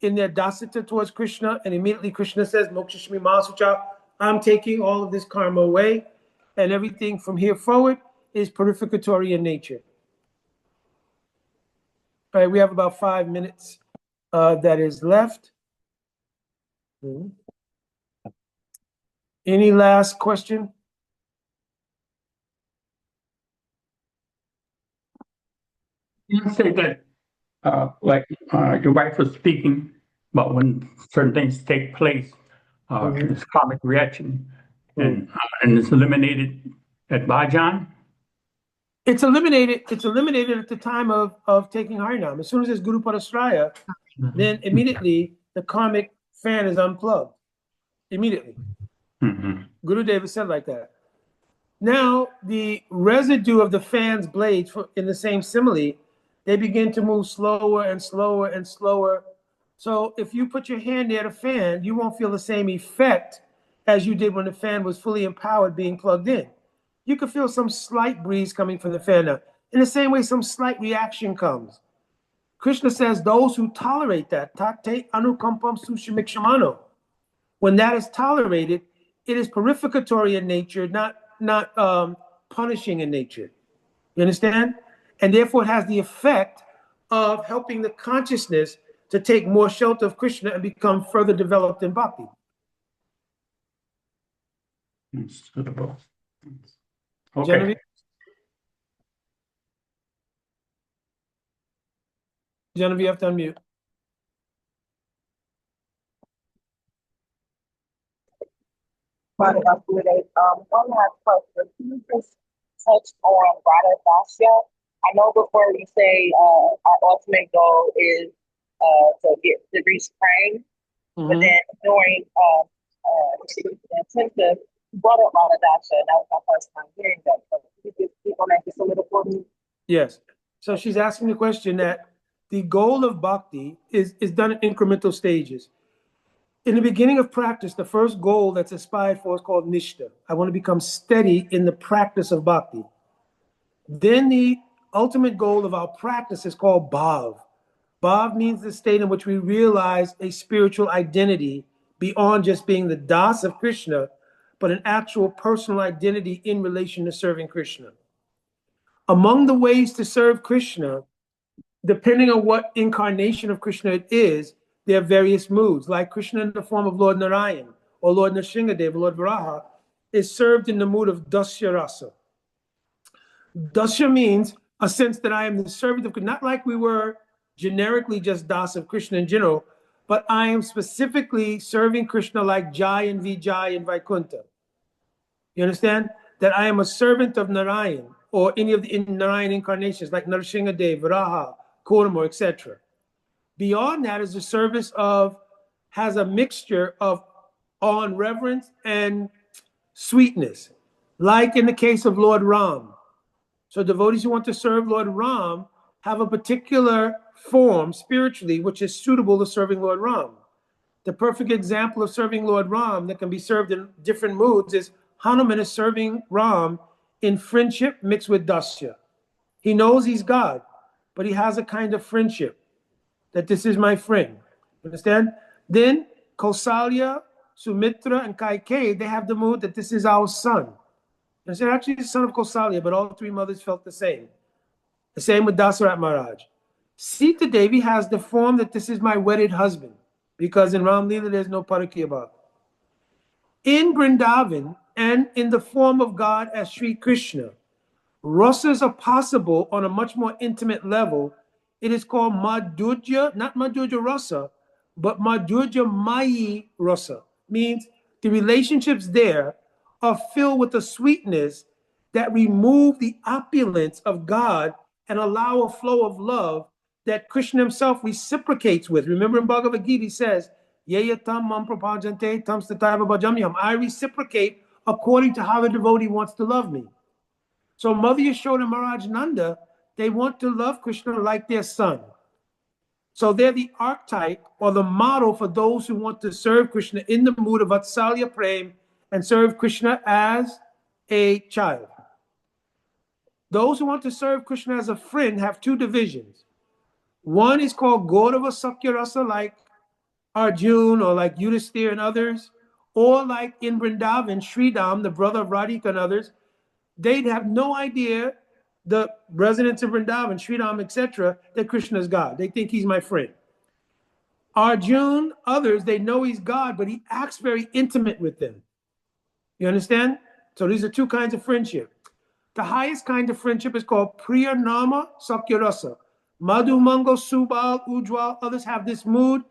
in their dasita towards Krishna, and immediately Krishna says, Mokshishami Mahasucha, I'm taking all of this karma away, and everything from here forward is purificatory in nature. All right, we have about 5 minutes that is left. Any last question? You say that, your wife was speaking about when certain things take place, this karmic reaction, and it's eliminated at Bhajan? It's eliminated at the time of taking Harinam. As soon as there's Guru Padasraya, then immediately the karmic fan is unplugged. Immediately. Guru Deva said like that. Now, the residue of the fan's blades, in the same simile, they begin to move slower and slower and slower. So if you put your hand near the fan, you won't feel the same effect as you did when the fan was fully empowered being plugged in. You could feel some slight breeze coming from the fan now. In the same way, some slight reaction comes. Krishna says those who tolerate that, tate anukampam sushamikshamano, when that is tolerated, it is purificatory in nature, not punishing in nature. You understand? And therefore it has the effect of helping the consciousness to take more shelter of Krishna and become further developed in bhakti. Suitable. Genevieve? Genevieve, you have to unmute. One last question. Can you just touch on Radha Dasya? I know before we say our ultimate goal is to reach praying, but then during the intensive, you brought up Radha Dasya, and that was my first time hearing that. So can you just keep on that just a little for me? Yes. So she's asking the question that the goal of bhakti is done in incremental stages. In the beginning of practice, the first goal that's aspired for is called nishta. I want to become steady in the practice of bhakti. Then the ultimate goal of our practice is called bhav. Bhav means the state in which we realize a spiritual identity beyond just being the das of Krishna, but an actual personal identity in relation to serving Krishna. Among the ways to serve Krishna, depending on what incarnation of Krishna it is, there are various moods. Like Krishna in the form of Lord Narayan or Lord Nrsimhadev, Lord Varaha, is served in the mood of Dasya Rasa. Dasya means a sense that I am the servant of Krishna, not like we were generically just Das of Krishna in general, but I am specifically serving Krishna like Jai and Vijay and Vaikuntha. You understand? That I am a servant of Narayan or any of the Narayan incarnations like Nrsimhadev, Varaha, Kurma, etc. Beyond that is the service has a mixture of awe and reverence and sweetness, like in the case of Lord Ram. So devotees who want to serve Lord Ram have a particular form spiritually which is suitable to serving Lord Ram. The perfect example of serving Lord Ram that can be served in different moods is Hanuman is serving Ram in friendship mixed with Dasya. He knows he's God, but he has a kind of friendship that this is my friend. Understand? Then Kausalya, Sumitra, and Kaikeyi, they have the mood that this is our son. And so actually the son of Kausalya, but all three mothers felt the same. The same with Dasarat Maharaj. Sita Devi has the form that this is my wedded husband, because in Ram Leela there's no Parakya Bhav. In Vrindavan and in the form of God as Sri Krishna, rasas are possible on a much more intimate level. It is called Madhurya, not Madhurya Rasa, but Madhurya Mayi Rasa. Means the relationships there are filled with a sweetness that remove the opulence of God and allow a flow of love that Krishna himself reciprocates with. Remember in Bhagavad Gita, he says, Yeyatam mam prapajante tam stataiva bhajamyam. I reciprocate according to how the devotee wants to love me. So Mother Yashoda and Maharaj Nanda, they want to love Krishna like their son. So they're the archetype or the model for those who want to serve Krishna in the mood of Vatsalya Prem and serve Krishna as a child. Those who want to serve Krishna as a friend have two divisions. One is called Gaurava Sakya Rasa, like Arjun or like Yudhisthira and others, or like in Vrindavan, Sridham, the brother of Radhika and others. They'd have no idea, the residents of Vrindavan, Sridham, etc., that Krishna is God. They think he's my friend. Arjun, others, they know he's God, but he acts very intimate with them. You understand? So these are two kinds of friendship. The highest kind of friendship is called Priya Nama Sakya Rasa. Madhu, Mangal, Subal, Ujjwal, others have this mood.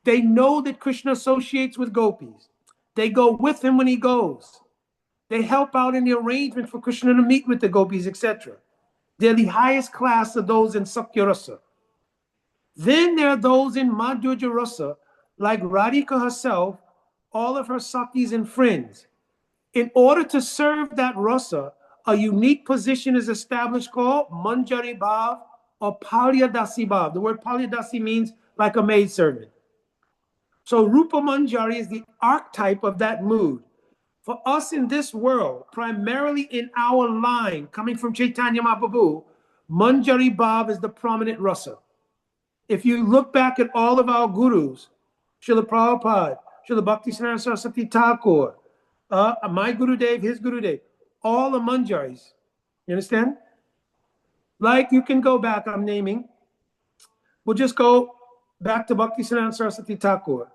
They know that Krishna associates with gopis. They go with him when he goes. They help out in the arrangement for Krishna to meet with the gopis, etc. They're the highest class of those in Sakya Rasa. Then there are those in Madhurya Rasa, like Radhika herself, all of her Sakis and friends. In order to serve that rasa, a unique position is established called Manjari Bhav or Palyadasi Bhav. The word Palyadasi means like a maidservant. So Rupa Manjari is the archetype of that mood. For us in this world, primarily in our line, coming from Chaitanya Mahaprabhu, Manjari Bhav is the prominent rasa. If you look back at all of our gurus, Srila Prabhupada, Srila Bhaktisiddhanta Saraswati Thakur, my Gurudev, his Gurudev, all the Manjaris. You understand? Like you can go back, I'm naming. We'll just go back to Bhaktisiddhanta Saraswati Thakur,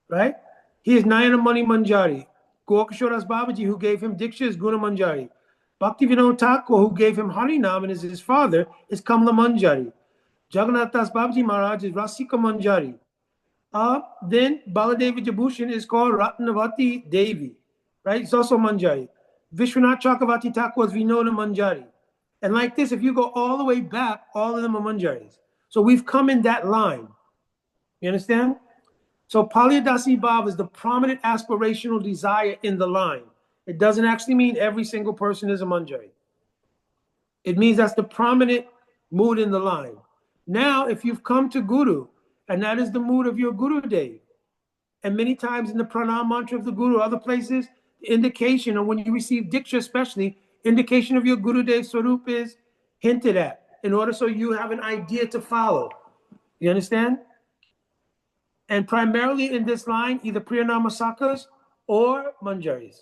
right? He is Nayanamani Manjari. Gorkashoras Babaji, who gave him Diksha, is Guna Manjari. Bhaktivinoda Thakur, who gave him Harinam and is his father, is Kamla Manjari. Jagannath Das Babaji Maharaj is Rasika Manjari. Then Baladevi Vijayabhushan is called Ratnavati Devi, right? It's also Manjari. Vishwanath Chakravarti Thakur is Vinoda Manjari. And like this, if you go all the way back, all of them are Manjaris. So we've come in that line. You understand? So Paliyadasi Bhav is the prominent aspirational desire in the line. It doesn't actually mean every single person is a Manjari. It means that's the prominent mood in the line. Now, if you've come to Guru, and that is the mood of your Guru Dev, and many times in the pranam mantra of the Guru, other places, the indication, or when you receive Diksha especially, indication of your Guru Dev Swarup is hinted at, in order so you have an idea to follow. You understand? And primarily in this line, either Priyanama Sakas or Manjaris.